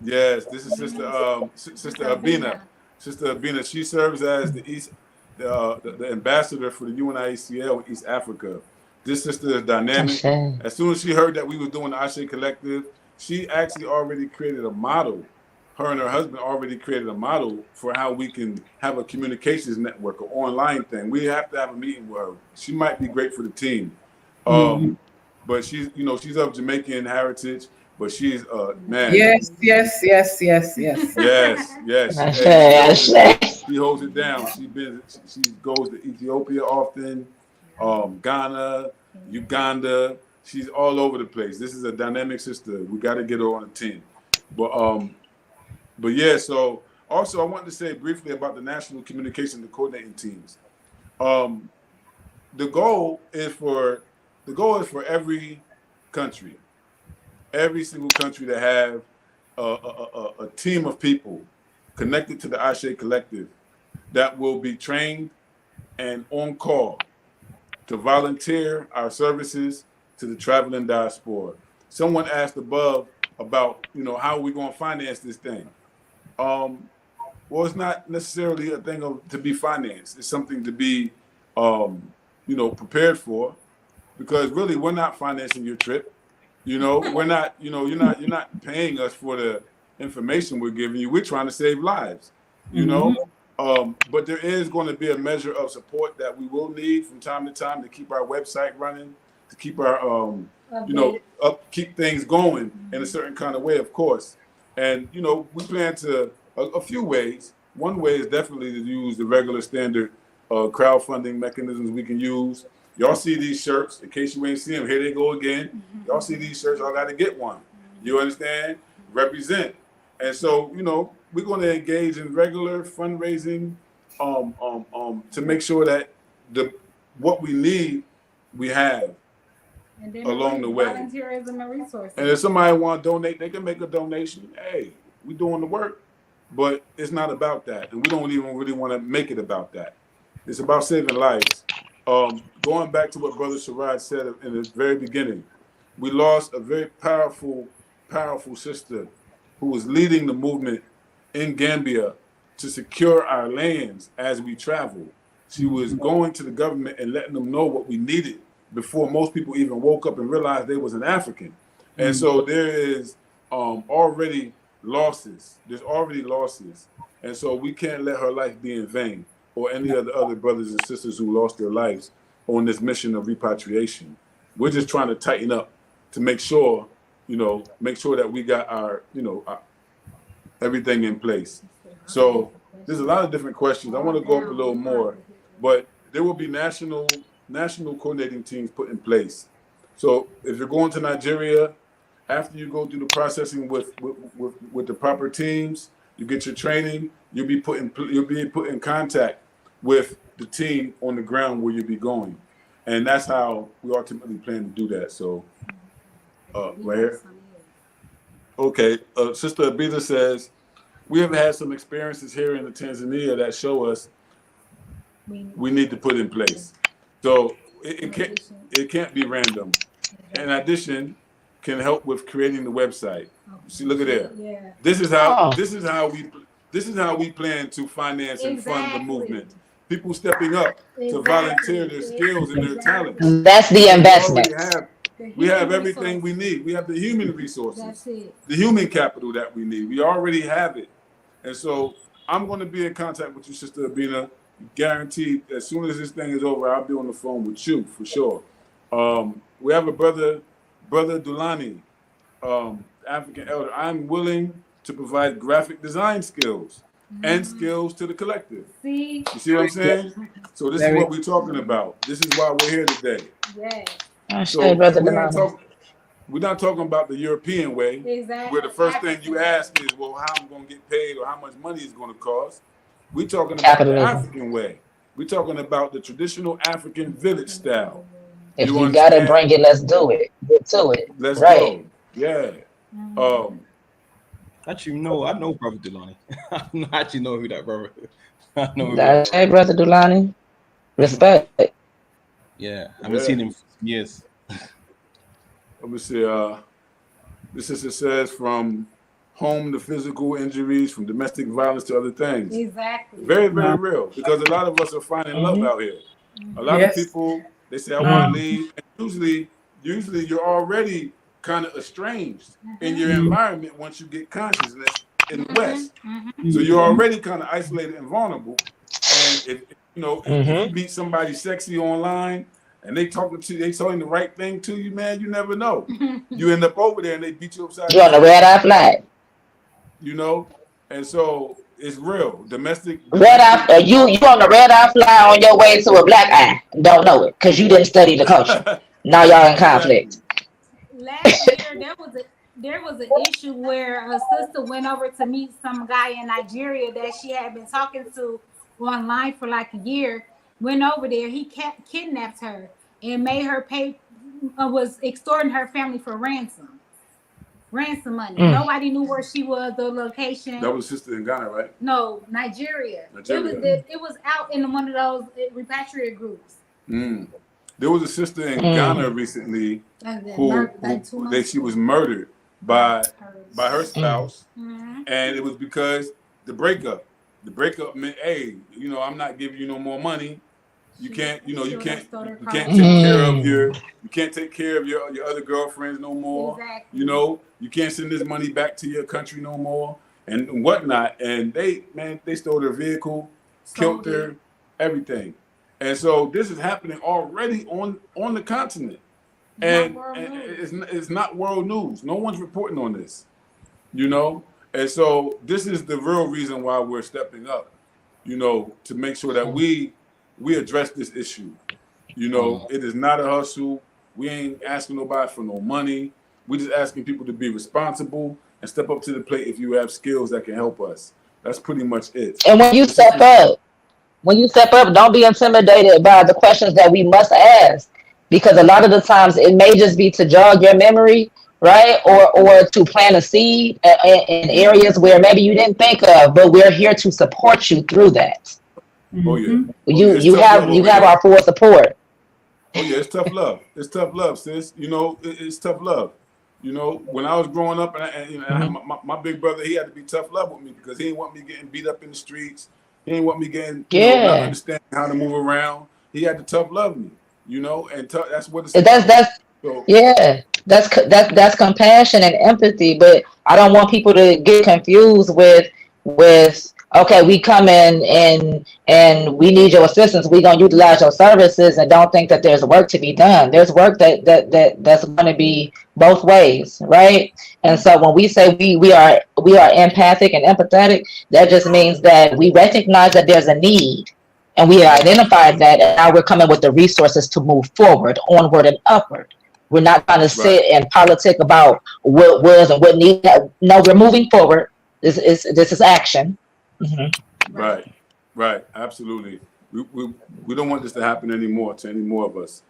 Yes, this is Sister Abina. Sister Abina, she serves as the ambassador for the UNIACL in East Africa. This sister is dynamic. As soon as she heard that we were doing the A.S.E Collective, she actually already created a model. Her and her husband already created a model for how we can have a communications network, an online thing. We have to have a meeting with her. She might be great for the team. But she's of Jamaican heritage, but she's man. Yes. She holds it down. She goes to Ethiopia often, Ghana, Uganda. She's all over the place. This is a dynamic sister. We got to get her on the team. But yeah. So also, I wanted to say briefly about the national communication and coordinating teams. The goal is for every country, every single country to have a team of people connected to the A.S.E Collective that will be trained and on call to volunteer our services to the traveling diaspora. Someone asked above about, how are we going to finance this thing? Well, it's not necessarily a thing to be financed. It's something to be, prepared for, because really we're not financing your trip. We're not, you're not paying us for the information we're giving you. We're trying to save lives, but there is going to be a measure of support that we will need from time to time to keep our website running, to keep our, keep things going in a certain kind of way, of course. And, we plan to a few ways. One way is definitely to use the regular standard crowdfunding mechanisms we can use. Y'all see these shirts, in case you ain't see them, here they go again. Y'all see these shirts, y'all got to get one. You understand? Represent. And so, we're going to engage in regular fundraising to make sure that what we need, we have along the way. Volunteerism and resources. And if somebody want to donate, they can make a donation. Hey, we doing the work, but it's not about that. And we don't even really want to make it about that. It's about saving lives. Going back to what Brother Siraj said in the very beginning, we lost a very powerful sister who was leading the movement in Gambia to secure our lands as we travel. She was going to the government and letting them know what we needed before most people even woke up and realized they was an African. And so there is already losses. There's already losses. And so we can't let her life be in vain, or any of the other brothers and sisters who lost their lives on this mission of repatriation. We're just trying to tighten up to make sure that we got our everything in place. So there's a lot of different questions. I want to go up a little more, but there will be national coordinating teams put in place. So if you're going to Nigeria, after you go through the processing with the proper teams, you get your training, you'll be put in contact with the team on the ground where you'll be going. And that's how we ultimately plan to do that. So right here. Okay, Sister Abida says, we have had some experiences here in Tanzania that show us we need to put in place. So it can't be random. In addition, can help with creating the website. See, look at there. Yeah. This is how we plan to finance and fund the movement. People stepping up to volunteer their skills and their talents. That's the investment. We have everything we need. We have the human resources, the human capital that we need. We already have it. And so I'm going to be in contact with you, Sister Abina. Guaranteed, as soon as this thing is over, I'll be on the phone with you for sure. We have a brother Dulani, African elder. I'm willing to provide graphic design skills and skills to the collective. You see what I'm saying? So this is what we're talking about. This is why we're here today. Yeah. So we're not talking about the European way, where the first thing you ask is, well, how I'm going to get paid or how much money it's going to cost. We're talking about the African way. We're talking about the traditional African village style. If You you gotta understand? bring it, let's do it. Get to it. Let's Right. go. Yeah. Actually, no, I know Brother Delani. I actually know who that brother is. I know who that That's brother right, Brother Dulani. Respect. Yeah, I haven't Yeah. seen him for some years. Let me see. This is, it says, from home to physical injuries, from domestic violence to other things. Exactly. Very, very real, because a lot of us are finding love out here. A lot of people, they say, I want to leave. And usually you're already kind of estranged in your environment once you get consciousness in the West. So you're already kind of isolated and vulnerable. And if you meet somebody sexy online and they talking to you, they saying the right thing to you, man, you never know. You end up over there and they beat you upside You on the red eye flag. And so it's real. Domestic. Red eye. You on the red eye flag on your way to a black eye. Don't know it because you didn't study the culture. Now y'all in conflict. Last year there was an issue where a sister went over to meet some guy in Nigeria that she had been talking to online for like a year. Went over there, he kidnapped her and made her pay. Was extorting her family for ransom money. Nobody knew where she was, the location. That was a sister in Ghana, right? No, Nigeria. It was out in one of those repatriate groups. There was a sister in Ghana recently who she was murdered by her spouse, and it was because the breakup meant, hey, I'm not giving you no more money. You can't take care of your other girlfriends no more. Exactly. You can't send this money back to your country no more and whatnot. And they stole their vehicle, killed her, everything. And so this is happening already on the continent. And it's not world news. No one's reporting on this. And so this is the real reason why we're stepping up, to make sure that we address this issue. It is not a hustle. We ain't asking nobody for no money. We're just asking people to be responsible and step up to the plate if you have skills that can help us. That's pretty much it. And when you step up, don't be intimidated by the questions that we must ask, because a lot of the times it may just be to jog your memory, right? Or to plant a seed in areas where maybe you didn't think of, but we're here to support you through that. Oh yeah. You have our full support. Oh yeah, it's tough love. It's tough love, sis. It's tough love. When I was growing up, and my big brother, he had to be tough love with me because he didn't want me getting beat up in the streets. He didn't want me getting, not understanding how to move around. He had to tough love me, and that's what it's about. That's compassion and empathy. But I don't want people to get confused with okay, we come in and we need your assistance. We're gonna utilize your services, and don't think that there's work to be done. There's work that's going to be both ways, right? And so when we say we are empathic and empathetic, that just means that we recognize that there's a need, and we identified that, and now we're coming with the resources to move forward, onward and upward. We're not trying to sit and politic about what was and what needs. No, we're moving forward. This is action. Right, absolutely. We don't want this to happen anymore to any more of us.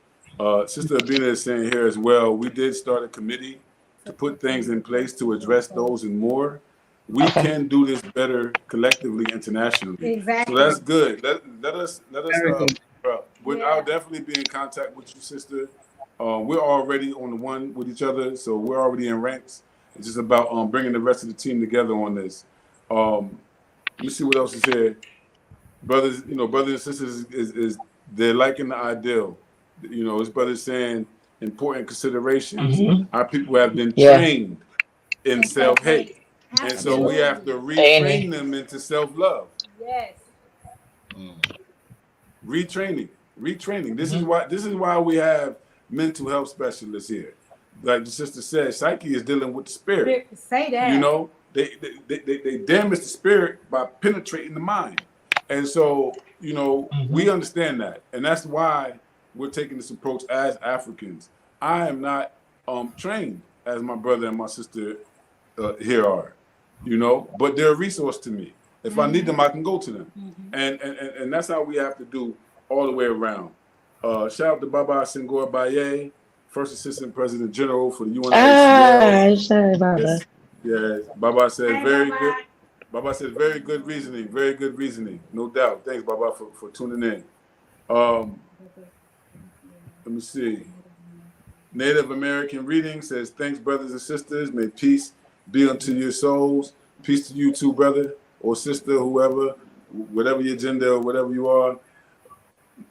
Sister Abina is saying here as well, we did start a committee to put things in place to address those and more. We can do this better collectively internationally. Exactly. So that's good. Let us. I'll definitely be in contact with you, sister. We're already on the one with each other, so we're already in ranks. It's just about bringing the rest of the team together on this. Let me see what else is here. Brothers and sisters is they're liking the ideal. His brother's saying important considerations. Our people have been trained in self-hate. And so we have to retrain them into self-love. Yes. Retraining. This is why we have mental health specialists here. Like the sister said, psyche is dealing with the spirit. Say that. They damage the spirit by penetrating the mind. And so, we understand that. And that's why we're taking this approach as Africans. I am not trained as my brother and my sister here are, but they're a resource to me. If I need them, I can go to them. And that's how we have to do all the way around. Shout out to Baba Senghor Baye, First Assistant President General for the UNACL. Sorry about that. Yes, Baba said very good. Baba said very good reasoning, very good reasoning, no doubt. Thanks, Baba, for tuning in. Let me see. Native American Reading says, thanks, brothers and sisters. May peace be unto your souls. Peace to you too, brother or sister, whoever, whatever your gender or whatever you are.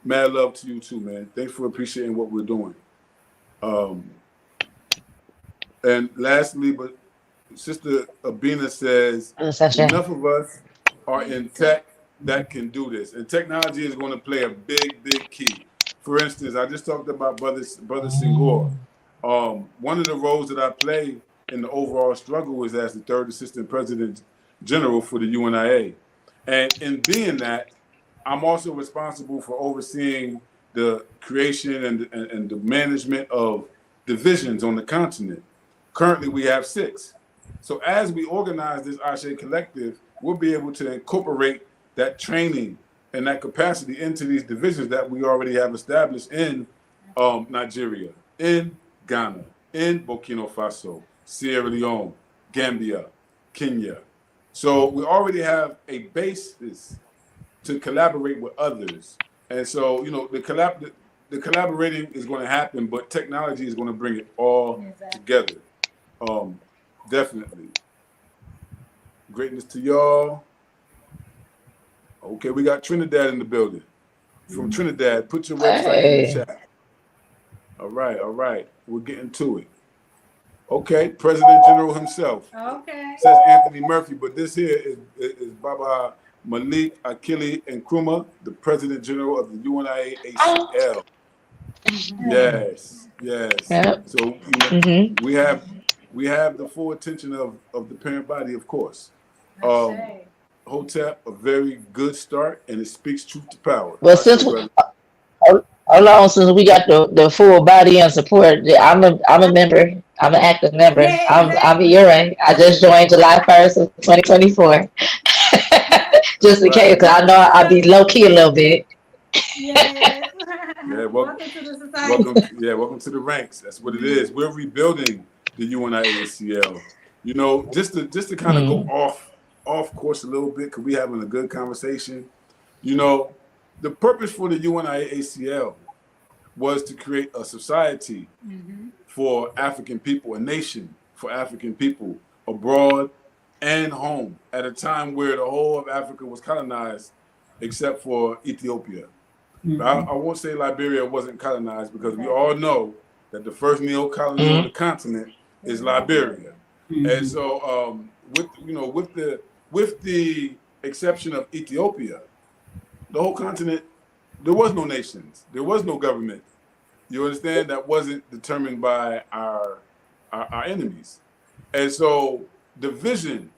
Mad love to you too, man. Thanks for appreciating what we're doing. And lastly, but Sister Abina says, enough of us are in tech that can do this. And technology is going to play a big, big key. For instance, I just talked about Brother Senghor. One of the roles that I play in the overall struggle is as the third assistant president general for the UNIA. And in being that, I'm also responsible for overseeing the creation and the management of divisions on the continent. Currently, we have 6. So as we organize this A.S.E collective, we'll be able to incorporate that training and that capacity into these divisions that we already have established in Nigeria, in Ghana, in Burkina Faso, Sierra Leone, Gambia, Kenya. So we already have a basis to collaborate with others. And so, you know, the collaborating is going to happen, but technology is going to bring it all together. Definitely. Greatness to y'all. Okay, we got Trinidad in the building. From Trinidad, put your website in the chat. All right. We're getting to it. Okay, President General himself. Okay. Says Anthony Murphy, but this here is Baba Malik Akili Nkrumah, the President General of the UNIA ACL. Yes. Yep. So we have the full attention of the parent body, of course. Hotep, a very good start, and it speaks truth to power. Well, since we got the full body and support, I'm a member. I'm an active member. Yeah, I'm a ERA. I just joined July 1st of 2024. Just in case, because I know I'll be low key a little bit. Yeah. Welcome to the society. Welcome to the ranks. That's what it is. We're rebuilding the UNIACL. You know, just to kind of go off course a little bit, because we're having a good conversation. You know, the purpose for the UNIACL was to create a society for African people, a nation for African people abroad and home at a time where the whole of Africa was colonized except for Ethiopia. I won't say Liberia wasn't colonized, because we all know that the first neo-colony on the continent is Liberia. And so with the exception of Ethiopia, the whole continent, there was no nations, there was no government. You understand? That wasn't determined by our enemies. And so the vision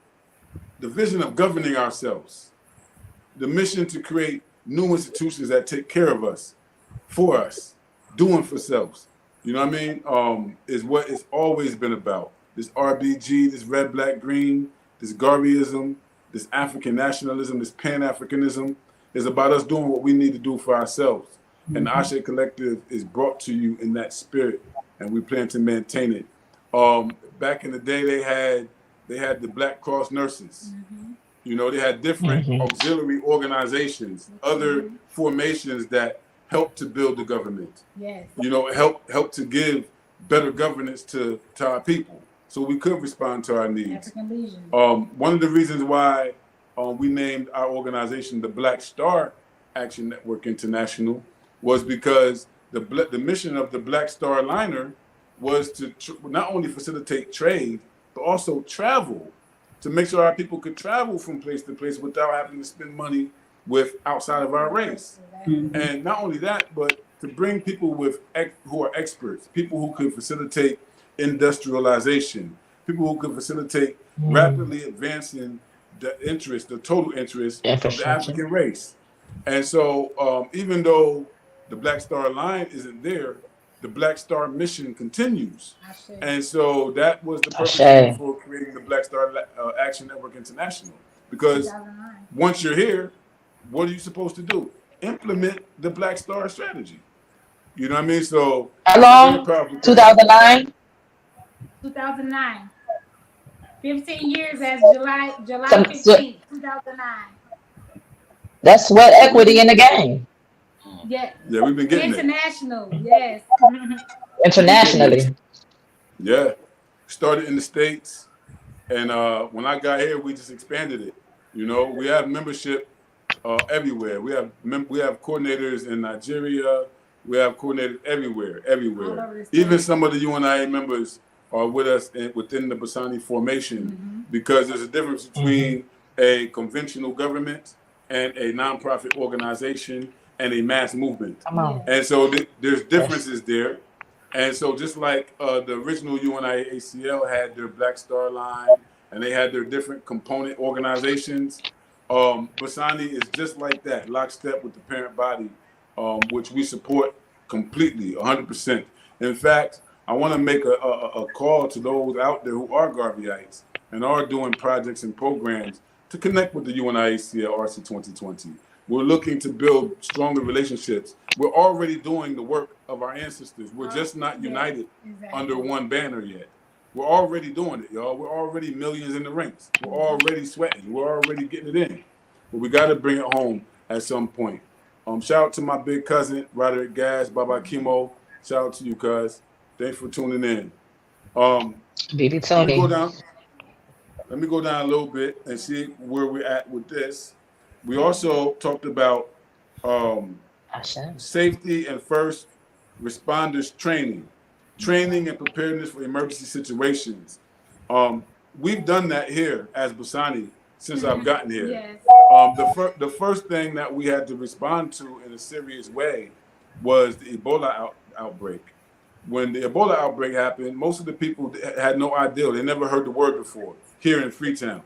of governing ourselves, the mission to create new institutions that take care of us, for us, doing for selves, you know what I mean, is what it's always been about. This RBG, this red, black, green, this Garveyism, this African nationalism, this Pan-Africanism, is about us doing what we need to do for ourselves. And the A.S.E Collective is brought to you in that spirit, and we plan to maintain it. Back in the day, they had the Black Cross nurses. You know, they had different auxiliary organizations, other formations that helped to build the government. Yes. You know, help to give better governance to our people, so we could respond to our needs. One of the reasons why we named our organization the Black Star Action Network International was because the mission of the Black Star Liner was to not only facilitate trade, but also travel, to make sure our people could travel from place to place without having to spend money with outside of our race. And not only that, but to bring people who are experts, people who can facilitate industrialization, people who can facilitate rapidly advancing the total interest of the African race. And so even though the Black Star Line isn't there, the Black Star mission continues. And so that was the purpose for creating the Black Star Action Network International. Because 2009. once you're here, what are you supposed to do? Implement the Black Star strategy. You know what I mean? So How it's a very long? powerful thing. 2009. 2009. 15 years as July So 15th, 2009. that's sweat So equity in the game Yeah. yeah, we've been getting there. International. Yes. We've been getting there. internationally. Yeah. Started in the States. And when I got here, we just expanded it. You know, we have membership everywhere. We have coordinators in Nigeria. We have coordinators everywhere. All over the Even state. some of the UNIA members are with us within the Basani formation because there's a difference between a conventional government and a nonprofit organization and a mass movement. Come on. Yeah. And so there's Yes. differences there. And so just like the original UNIA ACL had their Black Star line and they had their different component organizations, Basani is just like that, lockstep with the parent body, which we support completely, 100%. In fact, I want to make a call to those out there who are Garveyites and are doing projects and programs to connect with the UNIACL RC 2020. We're looking to build stronger relationships. We're already doing the work of our ancestors. We're just not united under one banner yet. We're already doing it, y'all. We're already millions in the ranks. We're already sweating. We're already getting it in. But we got to bring it home at some point. Shout out to my big cousin, Roderick Gas, Baba Kimo. Shout out to you, cuz. Thanks for tuning in. BB Let me go Tony. down. Let me go down a little bit and see where we're at with this. We also talked about safety and first responders training and preparedness for emergency situations. We've done that here as Basani since I've gotten here. Yes. The first thing that we had to respond to in a serious way was the Ebola outbreak. When the Ebola outbreak happened, most of the people had no idea. They never heard the word before here in Freetown.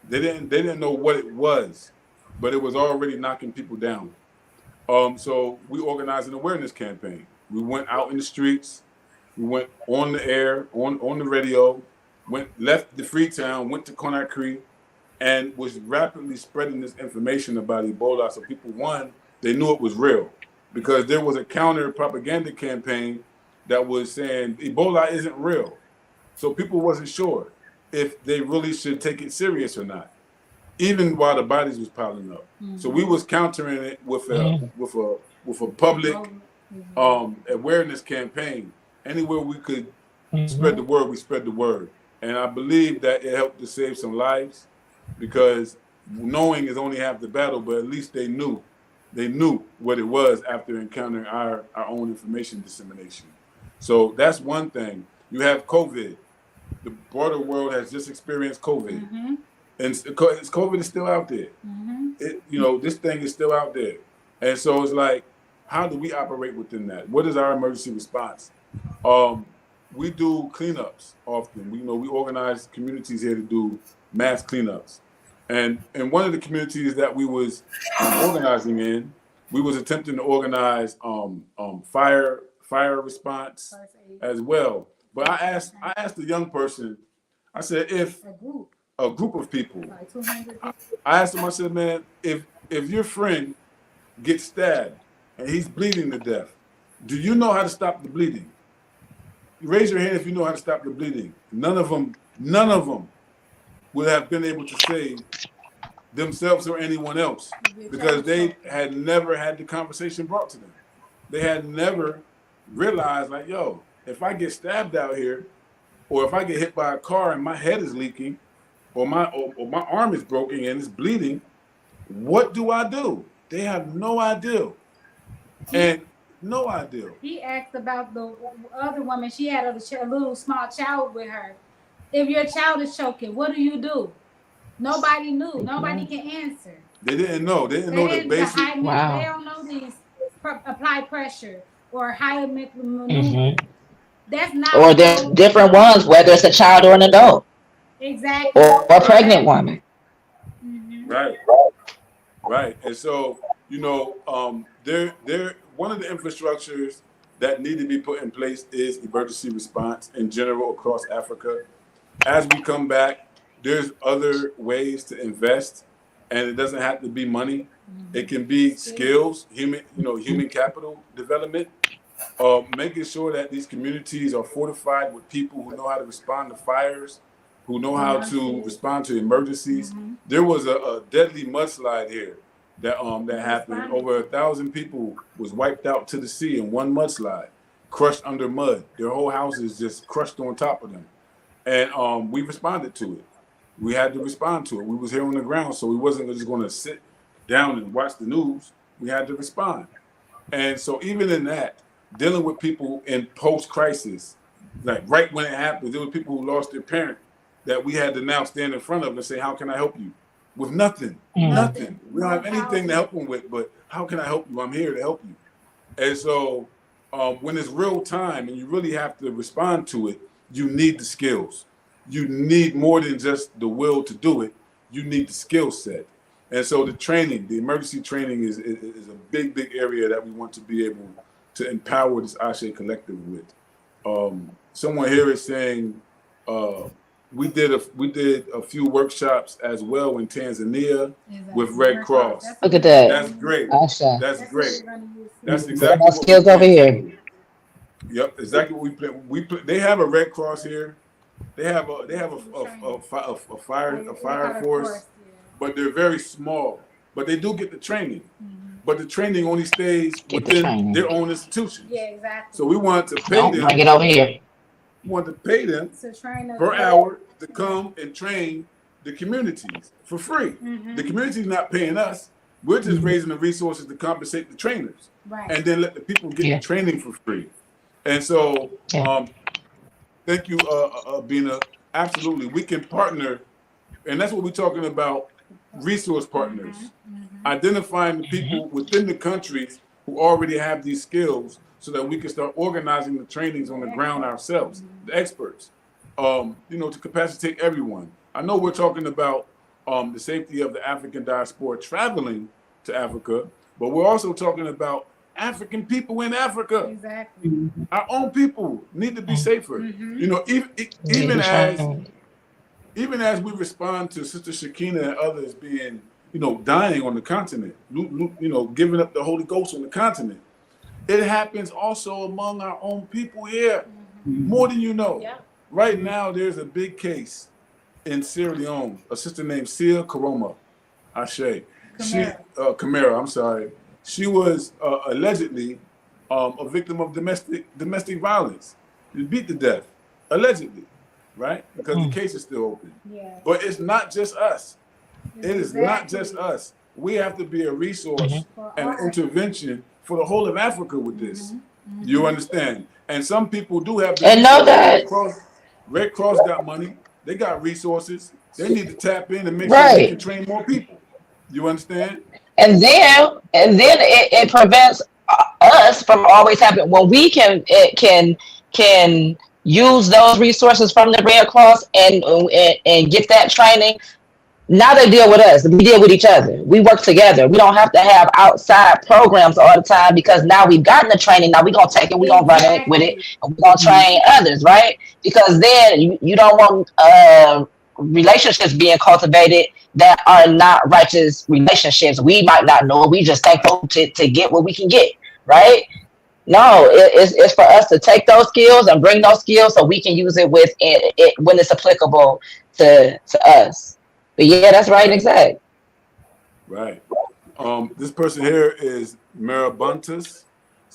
They didn't know what it was, but it was already knocking people down. So we organized an awareness campaign. We went out in the streets. We went on the air, on the radio, left the Freetown, went to Conakry, and was rapidly spreading this information about Ebola. So people, one, they knew it was real because there was a counter propaganda campaign that was saying Ebola isn't real. So people wasn't sure if they really should take it serious or not, even while the bodies was piling up. So we was countering it with a public awareness campaign. Anywhere we could spread the word, we spread the word. And I believe that it helped to save some lives because knowing is only half the battle, but at least they knew what it was after encountering our own information dissemination. So that's one thing. You have COVID. The broader world has just experienced COVID. And COVID is still out there. This thing is still out there. And so it's like, how do we operate within that? What is our emergency response? We do cleanups often. We organize communities here to do mass cleanups. And in one of the communities that we was organizing in, we was attempting to organize fire response as well. But I asked the young person, I said, if a group of people, I asked him, I said, man, if your friend gets stabbed and he's bleeding to death, do you know how to stop the bleeding? Raise your hand if you know how to stop the bleeding. None of them would have been able to save themselves or anyone else because they had never had the conversation brought to them. They had never realized, like, yo, if I get stabbed out here, or if I get hit by a car and my head is leaking, or my arm is broken and it's bleeding, what do I do? They have no idea. And no idea. He asked about the other woman. She had a little small child with her. If your child is choking, what do you do? Nobody knew. Nobody can answer. They didn't know. They didn't know the basic. They don't know these apply pressure or higher maneuver. That's not. Or there's different ones, whether it's a child or an adult. Exactly. Or a pregnant woman. Right. And so, they're one of the infrastructures that need to be put in place is emergency response in general across Africa. As we come back, there's other ways to invest and it doesn't have to be money. It can be skills, human capital development, making sure that these communities are fortified with people who know how to respond to fires, who know how to respond to emergencies. There was a deadly mudslide here that happened. Over 1,000 people was wiped out to the sea in one mudslide, crushed under mud. Their whole houses just crushed on top of them. And we responded to it. We had to respond to it. We was here on the ground, so we wasn't just going to sit down and watch the news. We had to respond. And so even in that, dealing with people in post-crisis, like right when it happened, there were people who lost their parent that we had to now stand in front of and say, how can I help you? With nothing, nothing. We don't have anything to help them with, but how can I help you? I'm here to help you. And so when it's real time and you really have to respond to it, you need the skills. You need more than just the will to do it. You need the skill set. And so the training, the emergency training is a big, big area that we want to be able to empower this A.S.E collective with. Someone here is saying we did a few workshops as well in Tanzania with Red Cross. Look at that. That's great. A.S.E. That's great. That's Got exactly my what skills over here. Yep, exactly what we play. They have a Red Cross here. They have a fire force, but they're very small. But they do get the training. But the training only stays within their own institution. Yeah, exactly. So we want to pay Don't them. bring it over here. We want to pay them To train per hour to come and train the communities for free. The community's not paying us. We're just raising the resources to compensate the trainers, Right. and then let the people get the training for free. And so, thank you, Bina. Absolutely, we can partner, and that's what we're talking about. Resource partners, identifying the people within the countries who already have these skills, so that we can start organizing the trainings on the ground ourselves, the experts. To capacitate everyone. I know we're talking about the safety of the African diaspora traveling to Africa, but we're also talking about African people in Africa. Exactly. Our own people need to be safer. Even as we respond to Sister Shakina and others being, dying on the continent, giving up the Holy Ghost on the continent, it happens also among our own people here, more than you know. Yeah. Right now, there's a big case in Sierra Leone, a sister named Sia Karoma, Ashe. Kamara, I'm sorry. She was allegedly a victim of domestic violence. She was beat to death, allegedly, right? Because the case is still open. Yeah. But it's not just us. It is not just us. We have to be a resource and an intervention for the whole of Africa with this. You understand? And some people do have the And know that. Red Cross got money. They got resources. They need to tap in and make sure they can train more people. You understand? And then it prevents us from always having, when we can use those resources from the Red Cross and get that training. Now they deal with us. We deal with each other. We work together. We don't have to have outside programs all the time, because now we've gotten the training. Now we're going to take it. We're going to run it with it. And we're going to train others, right? Because then you don't want relationships being cultivated that are not righteous relationships. We might not know. We just thankful to get what we can get, right? No, it's for us to take those skills and bring those skills so we can use it with it when it's applicable to us. But yeah, that's right and exact. Right. This person here is Marabuntas,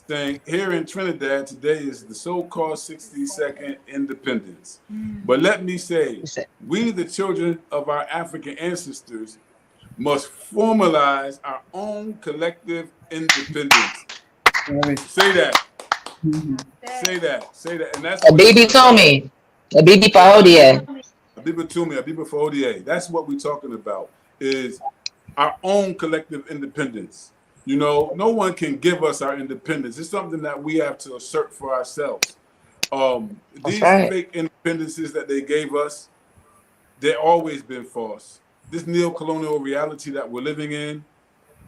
saying, here in Trinidad, today is the so-called 62nd independence. But let me say, we, the children of our African ancestors, must formalize our own collective independence. Say that. Say that. And that's what Bibi Tomi. Bibi Fahodie. Abiba Fahodie. That's what we're talking about, is our own collective independence. No one can give us our independence. It's something that we have to assert for ourselves. These fake independences that they gave us, they've always been false. This neo-colonial reality that we're living in,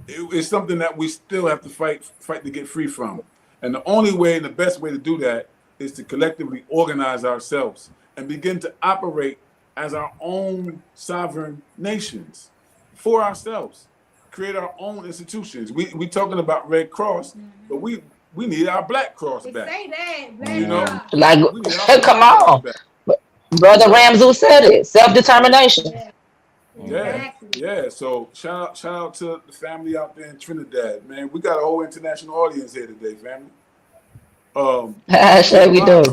it's something that we still have to fight to get free from. And the only way and the best way to do that is to collectively organize ourselves and begin to operate as our own sovereign nations. for ourselves, create our own institutions. We talking about Red Cross, but we need our Black Cross back. Say that, Black You know, Cross. Like, we need our come Black Cross on. back. Brother Ramzu said it. Self-determination. Yeah, Yeah, exactly. yeah. So shout out to the family out there in Trinidad, man. We got a whole international audience here today, family. Sure we do.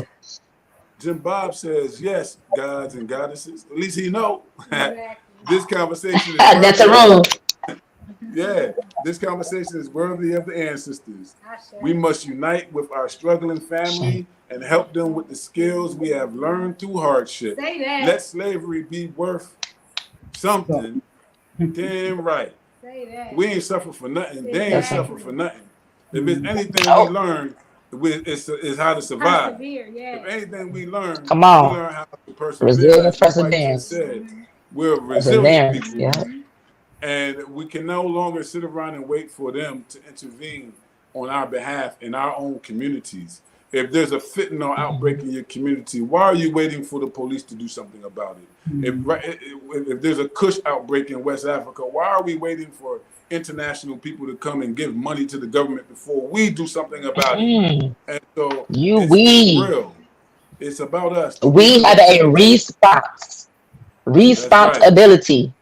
Jim Bob says yes, gods and goddesses. At least he know. Exactly. This conversation is That's a worthy. rule. Yeah, this conversation is worthy of the ancestors. Ashe. We must unite with our struggling family and help them with the skills we have learned through hardship. Say that. Let slavery be worth something. Damn right. Say that. We ain't suffer for nothing. They ain't suffer for nothing. If it's anything Oh. we learn, it's how to survive. Persevere, yeah. If anything we learn, Come on. we learn how to persevere. Resilience, As Mike perseverance. just said, we're resilient Perseverance. people. Yeah. And we can no longer sit around and wait for them to intervene on our behalf in our own communities. If there's a fentanyl outbreak in your community, why are you waiting for the police to do something about it? If there's a Kush outbreak in West Africa, why are we waiting for international people to come and give money to the government before we do something about it? And so it's real. It's about us. We have a responsibility.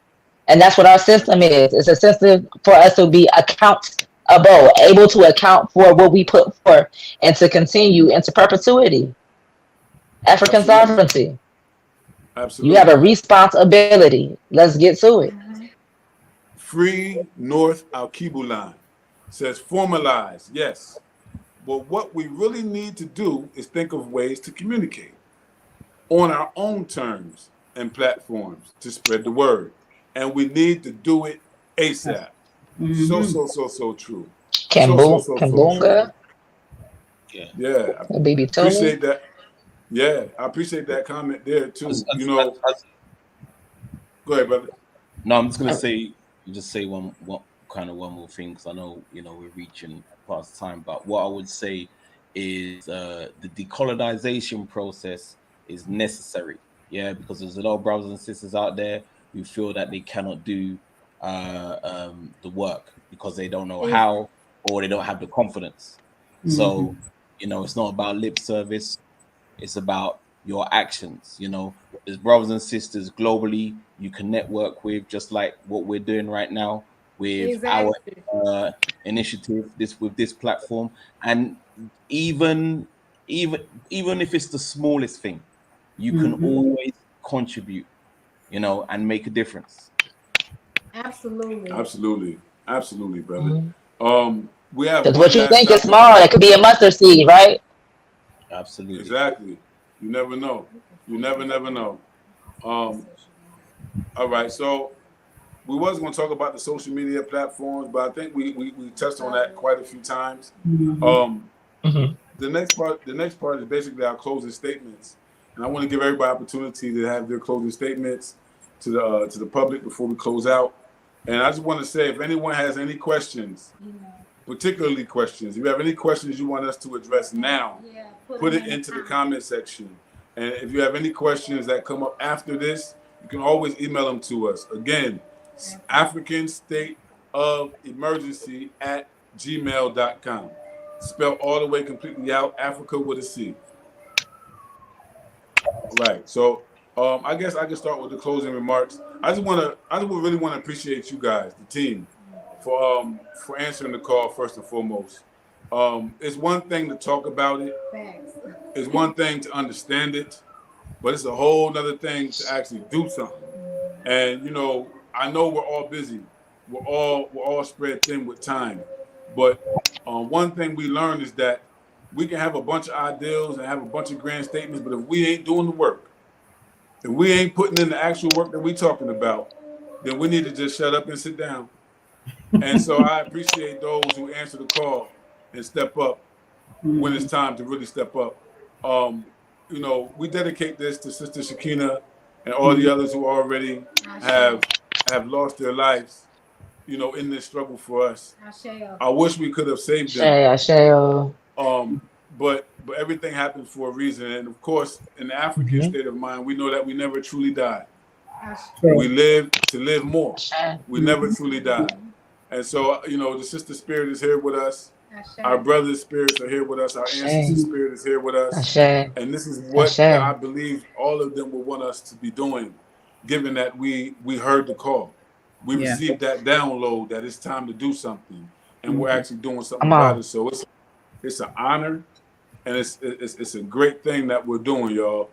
And that's what our system is. It's a system for us to be accountable, able to account for what we put forth and to continue into perpetuity. African sovereignty. Absolutely. You have a responsibility. Let's get to it. Free North Al-Kibulan says formalize, yes. But what we really need to do is think of ways to communicate on our own terms and platforms to spread the word. And we need to do it ASAP. So true. Kambunga. Yeah. Baby Tony. Appreciate that. Yeah, I appreciate that comment there too. Go ahead, brother. No, I'm just gonna say one more thing because I know we're reaching past time. But what I would say is the decolonization process is necessary. Yeah, because there's a lot of brothers and sisters out there who feel that they cannot do the work because they don't know how or they don't have the confidence. So, it's not about lip service. It's about your actions. There's brothers and sisters globally you can network with, just like what we're doing right now with our initiative, with this platform. And even if it's the smallest thing, you can always contribute, and make a difference. Absolutely, brother. We have because what you think is small, it could be a mustard seed, right? Absolutely. Exactly. You never know. You never know. All right. So we was going to talk about the social media platforms, but I think we touched on that quite a few times. The next part is basically our closing statements, and I want to give everybody opportunity to have their closing statements to the public before we close out. And I just want to say, if anyone has any questions, particularly questions, if you have any questions you want us to address now, put it into the comment section. And if you have any questions that come up after this, you can always email them to us. Again, African State of Emergency @gmail.com. Spelled all the way completely out, Africa with a C. All right. So I guess I can start with the closing remarks. I really want to appreciate you guys, the team, for answering the call first and foremost. It's one thing to talk about it. It's one thing to understand it, but it's a whole nother thing to actually do something. And I know we're all busy. We're all spread thin with time. But one thing we learned is that we can have a bunch of ideals and have a bunch of grand statements, but if we ain't doing the work, if we ain't putting in the actual work that we talking about, then we need to just shut up and sit down. And so I appreciate those who answer the call and step up when it's time to really step up. We dedicate this to Sister Shakina and all the others who already have lost their lives, in this struggle for us. I wish we could have saved them. But everything happens for a reason. And of course, in the African state of mind, we know that we never truly die. We live to live more. We never truly die. Mhm. And so, you know, the sister spirit is here with us. Ashe. Our brothers' spirits are here with us. Our ancestors' spirit is here with us. Ashe. And this is what Ashe. I believe all of them would want us to be doing, given that we heard the call. We received that download that it's time to do something, and we're actually doing something Come about on. it. So it's an honor, and it's a great thing that we're doing, y'all.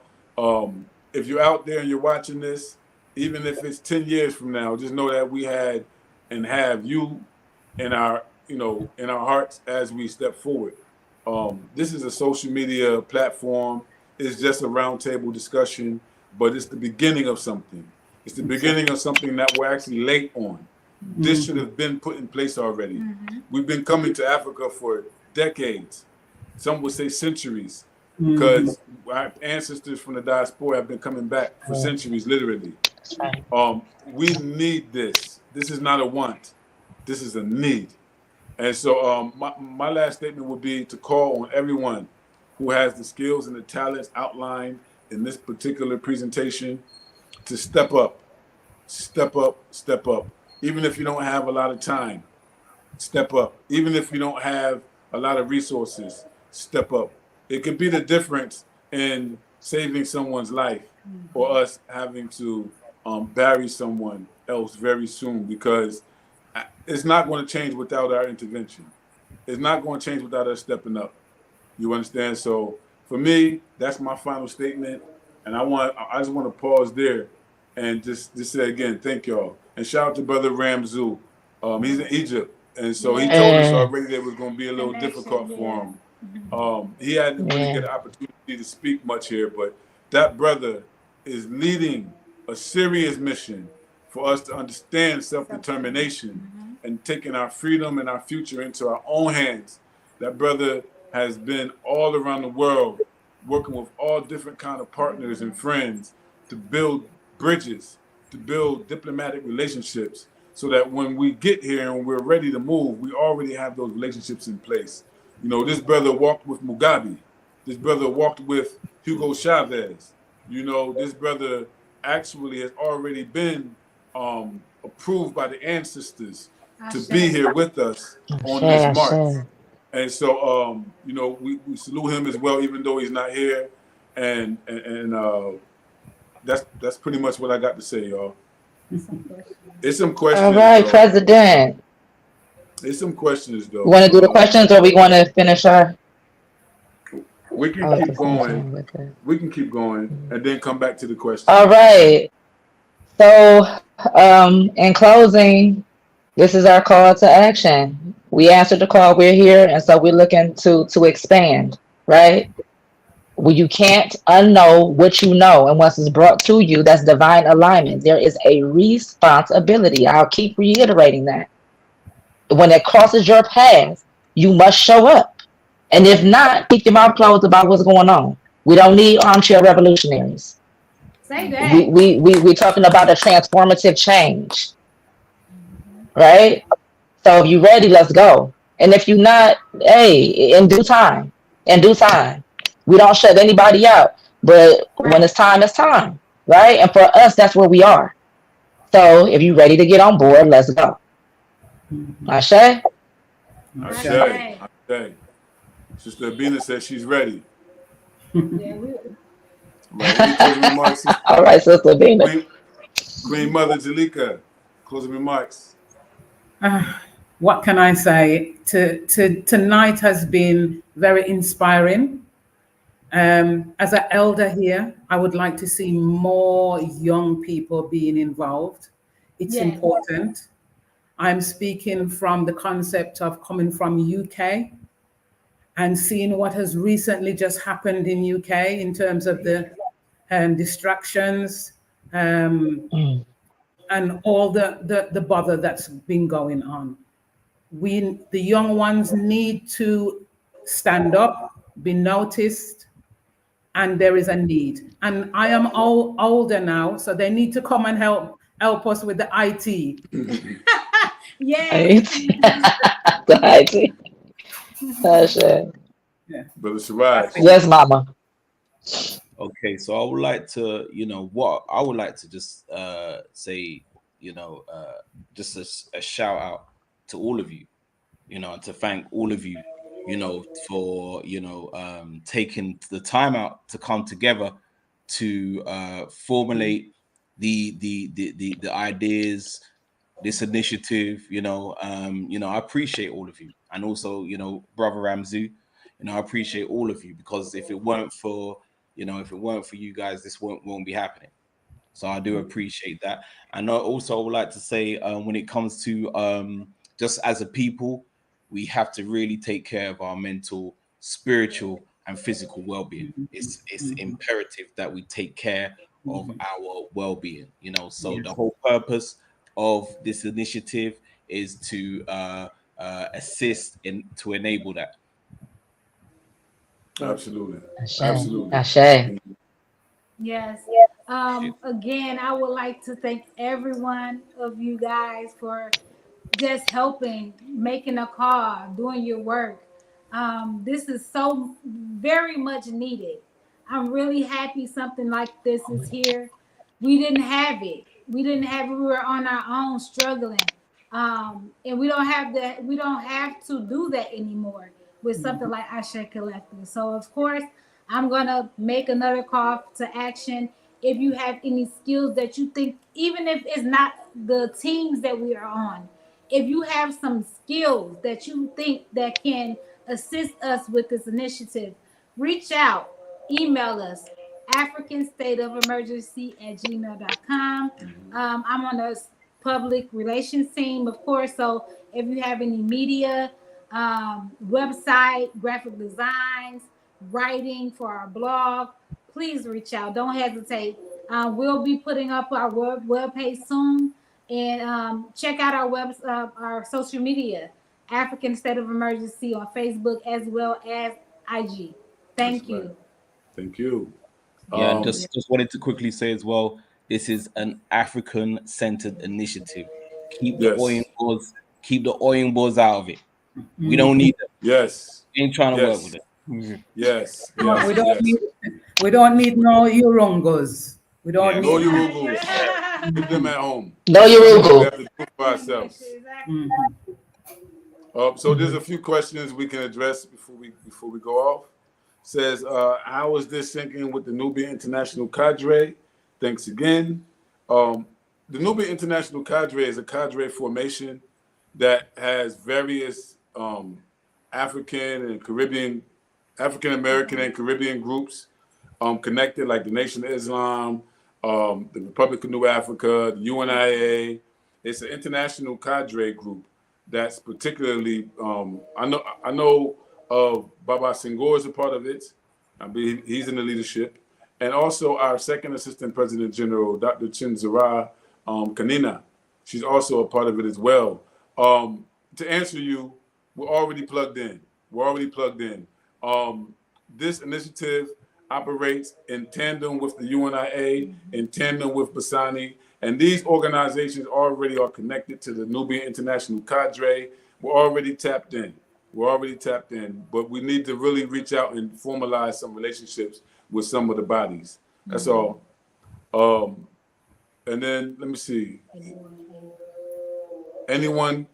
If you're out there and you're watching this, even if it's 10 years from now, just know that we had and have you in our, you know, in our hearts as we step forward. This is a social media platform. It's just a roundtable discussion, but it's the beginning of something. It's the beginning of something that we're actually late on. This should have been put in place already. We've been coming to Africa for decades. Some would say centuries, because our ancestors from the diaspora have been coming back for centuries, literally. We need this. This is not a want. This is a need. And so my last statement would be to call on everyone who has the skills and the talents outlined in this particular presentation to step up, step up, step up. Even if you don't have a lot of time, step up. Even if you don't have a lot of resources, step up. It can be the difference in saving someone's life or us having to bury someone else very soon, because it's not going to change without our intervention. It's not going to change without us stepping up. You understand? So for me, that's my final statement. And I just want to pause there and just say again, thank y'all. And shout out to Brother Ramzu. He's in Egypt. And so he told us already that it was going to be a little difficult for him. He hadn't really get an opportunity to speak much here, but that brother is leading a serious mission for us to understand self-determination and taking our freedom and our future into our own hands. That brother has been all around the world working with all different kind of partners and friends to build bridges, to build diplomatic relationships, so that when we get here and we're ready to move, we already have those relationships in place. You know, this brother walked with Mugabe. This brother walked with Hugo Chavez. You know, this brother actually has already been approved by the ancestors to be here with us on this march. And so, you know, we salute him as well, even though he's not here. And that's pretty much what I got to say, y'all. It's some questions. All right, though. President. It's some questions, though. You want to do the questions, or we want to finish our? We can keep going. We can keep going and then come back to the questions. All right. So, in closing, this is our call to action. We answered the call. We're here, and so we're looking to expand. Right? Well, you can't unknow what you know, and once it's brought to you, that's divine alignment. There is a responsibility. I'll keep reiterating that. When it crosses your path, you must show up. And if not, keep your mouth closed about what's going on. We don't need armchair revolutionaries. Say that. We're talking about a transformative change, right? So if you're ready, let's go. And if you're not, hey, in due time. We don't shut anybody out. But when it's time, right? And for us, that's where we are. So if you're ready to get on board, let's go. Ashe? Ashe. Sister Abina says she's ready. All right, Sister Abina. Queen Mother Jalika, closing remarks. What can I say? Tonight has been very inspiring. As an elder here, I would like to see more young people being involved. It's important. I'm speaking from the concept of coming from UK and seeing what has recently just happened in UK in terms of the distractions and all the bother that's been going on. The young ones need to stand up, be noticed, and there is a need. And I am older now, so they need to come and help us with the IT. Yes. The IT. Brother Siraj. Yes, Mama. Okay, so I would like to, what I would like to just say, just a shout out to all of you, and to thank all of you, for taking the time out to come together to formulate the ideas, this initiative. I appreciate all of you, and also Brother Ramzu, I appreciate all of you, because if it weren't for you guys, this won't be happening. So I do appreciate that. And I also would like to say, when it comes to just as a people, we have to really take care of our mental, spiritual, and physical well-being. It's imperative that we take care of our well-being. So the whole purpose of this initiative is to assist to enable that. Absolutely. Ashe. Absolutely. Ashe. Yes. Again, I would like to thank every one of you guys for just helping, making a call, doing your work. This is so very much needed. I'm really happy something like this is here. We didn't have it. We didn't have it. We were on our own struggling. And we don't have that. We don't have to do that anymore with something like A.S.E. Collective. So of course, I'm gonna make another call to action. If you have any skills that you think, even if it's not the teams that we are on, if you have some skills that you think that can assist us with this initiative, reach out, email us, africanstateofemergency@gmail.com. I'm on the public relations team, of course, so if you have any media, website, graphic designs, writing for our blog, please reach out. Don't hesitate. We'll be putting up our web page soon, and check out our social media, African State of Emergency on Facebook as well as IG. Thank you. Thank you. Yeah, and just wanted to quickly say as well, this is an African-centered initiative. Keep the oil boards out of it. We don't need them. Yes. We ain't trying to work with it. Yes. We don't need no Urungos. We don't no need Urungos. Keep them at home. No Urugu. We have to do it for ourselves. So there's a few questions we can address before we go off. Says, how is this syncing with the Nubian International Cadre? Thanks again. The Nubian International Cadre is a cadre formation that has various African American and Caribbean groups connected, like the Nation of Islam, the Republic of New Africa, the UNIA. It's an international cadre group that's particularly, I know Baba Senghor is a part of it. I mean, he's in the leadership. And also our second Assistant President General, Dr. Chinzara Kanina. She's also a part of it as well. To answer you, we're already plugged in. This initiative operates in tandem with the UNIA, in tandem with Basani, and these organizations already are connected to the Nubian International Cadre. We're already tapped in, but we need to really reach out and formalize some relationships with some of the bodies. That's all. And then let me see. Anyone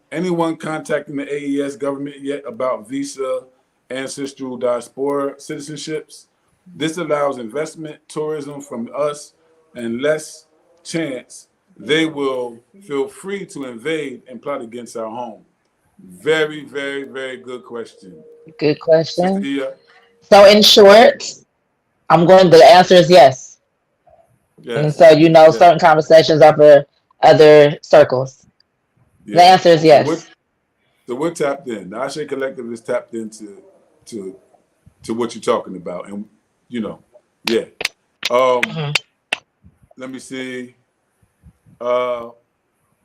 contacting the AES government yet about visa, ancestral diaspora citizenships? This allows investment, tourism from us, and less chance they will feel free to invade and plot against our home. Very, very, very good question. Good question. Cynthia? So in short, the answer is yes. And so certain conversations are for other circles. The answer is yes. So we're tapped in. The A.S.E. Collective is tapped into to what you're talking about. And let me see.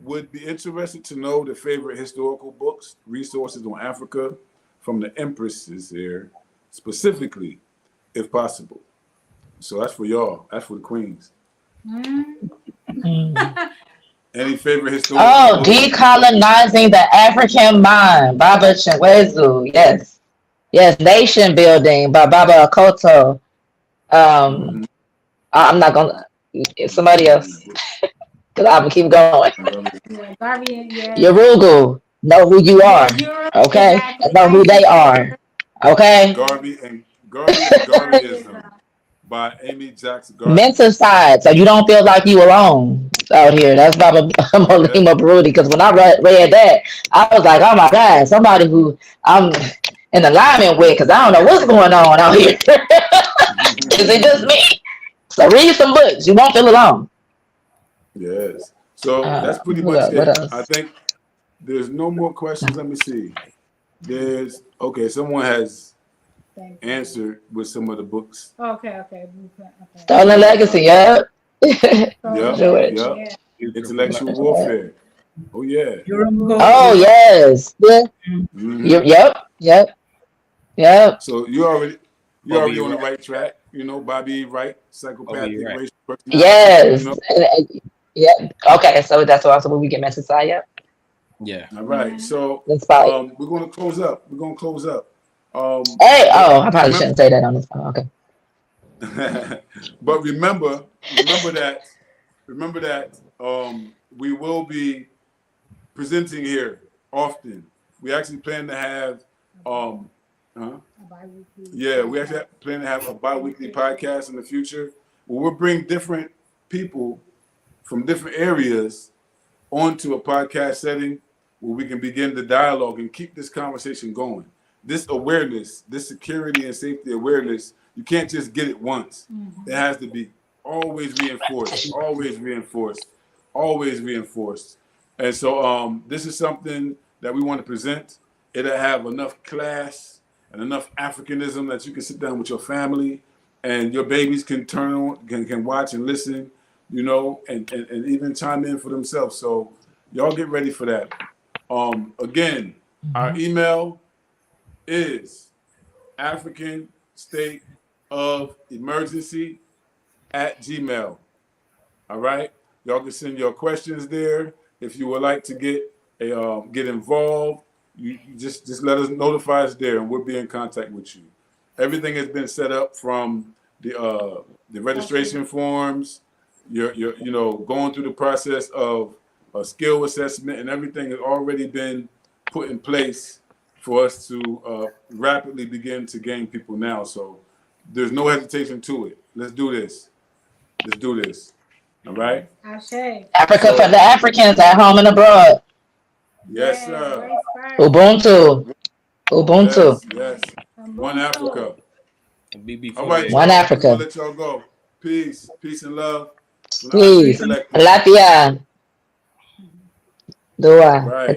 Would be interested to know the favorite historical books, resources on Africa from the empresses here, specifically, if possible. So that's for y'all. That's for the queens. Any favorite historical books? Decolonizing the African mind, Baba Chinwezu. Yes. Nation Building by Baba Akoto. I'm not gonna. Somebody else, because I'm gonna keep going. Yeah, Garvey, yeah. Yorugu, know who you Yeah, are, Europe, okay? And exactly. know who Thank you, they are, sir. okay? Garveyism by Amy Jackson Garvey. Mental side, so you don't feel like you alone out here. That's Baba Molima Baruti. Because when I read that, I was like, oh my God, somebody who I'm in alignment with, because I don't know what's going on out here. Is it just me? So read some books. You won't feel alone. Yes. So that's pretty Who much else? What it. I else? think there's no more questions. Let me see. There's okay. Someone has Thank you. answered with some of the books. Okay. Blueprint. Okay. Stolen Legacy, yep. So, Yep. George. Yep. yeah. Intellectual warfare. Oh yeah. Oh, yes. Yeah. Hmm. Yep. So you already Bobby on the Wright. right track. You know, Bobby Wright, Bobby psychopathic Wright. racial personality. You Yes. know. Yeah. Okay, so that's also where we get message side, yep. Yeah. All right. So Inspired. we're gonna close up. Hey, But I probably shouldn't say that on this phone. Okay. but remember that we will be presenting here often. We actually plan to have we actually plan to have a bi-weekly podcast in the future where we'll bring different people from different areas onto a podcast setting where we can begin the dialogue and keep this conversation going. This awareness, this security and safety awareness, you can't just get it once. It has to be always reinforced, always reinforced, always reinforced. And so this is something that we want to present. It'll have enough class and enough Africanism that you can sit down with your family and your babies can turn on, can watch and listen, you know, and even chime in for themselves. So y'all get ready for that. Again, our email is African State of Emergency @gmail. All right, y'all can send your questions there. If you would like to get involved, you just let us notify us there, and we'll be in contact with you. Everything has been set up from the registration forms. You're going through the process of a skill assessment, and everything has already been put in place for us to rapidly begin to gain people now. So there's no hesitation to it. Let's do this. All right. Ashe. Africa for the Africans at home and abroad. Yes, Yeah, sir. great start. Ubuntu. Yes. One Africa. All right, One y'all. We're gonna Africa. let y'all go. Peace and love. From the I Say Peace. Collective. Latvia. Dua. Right.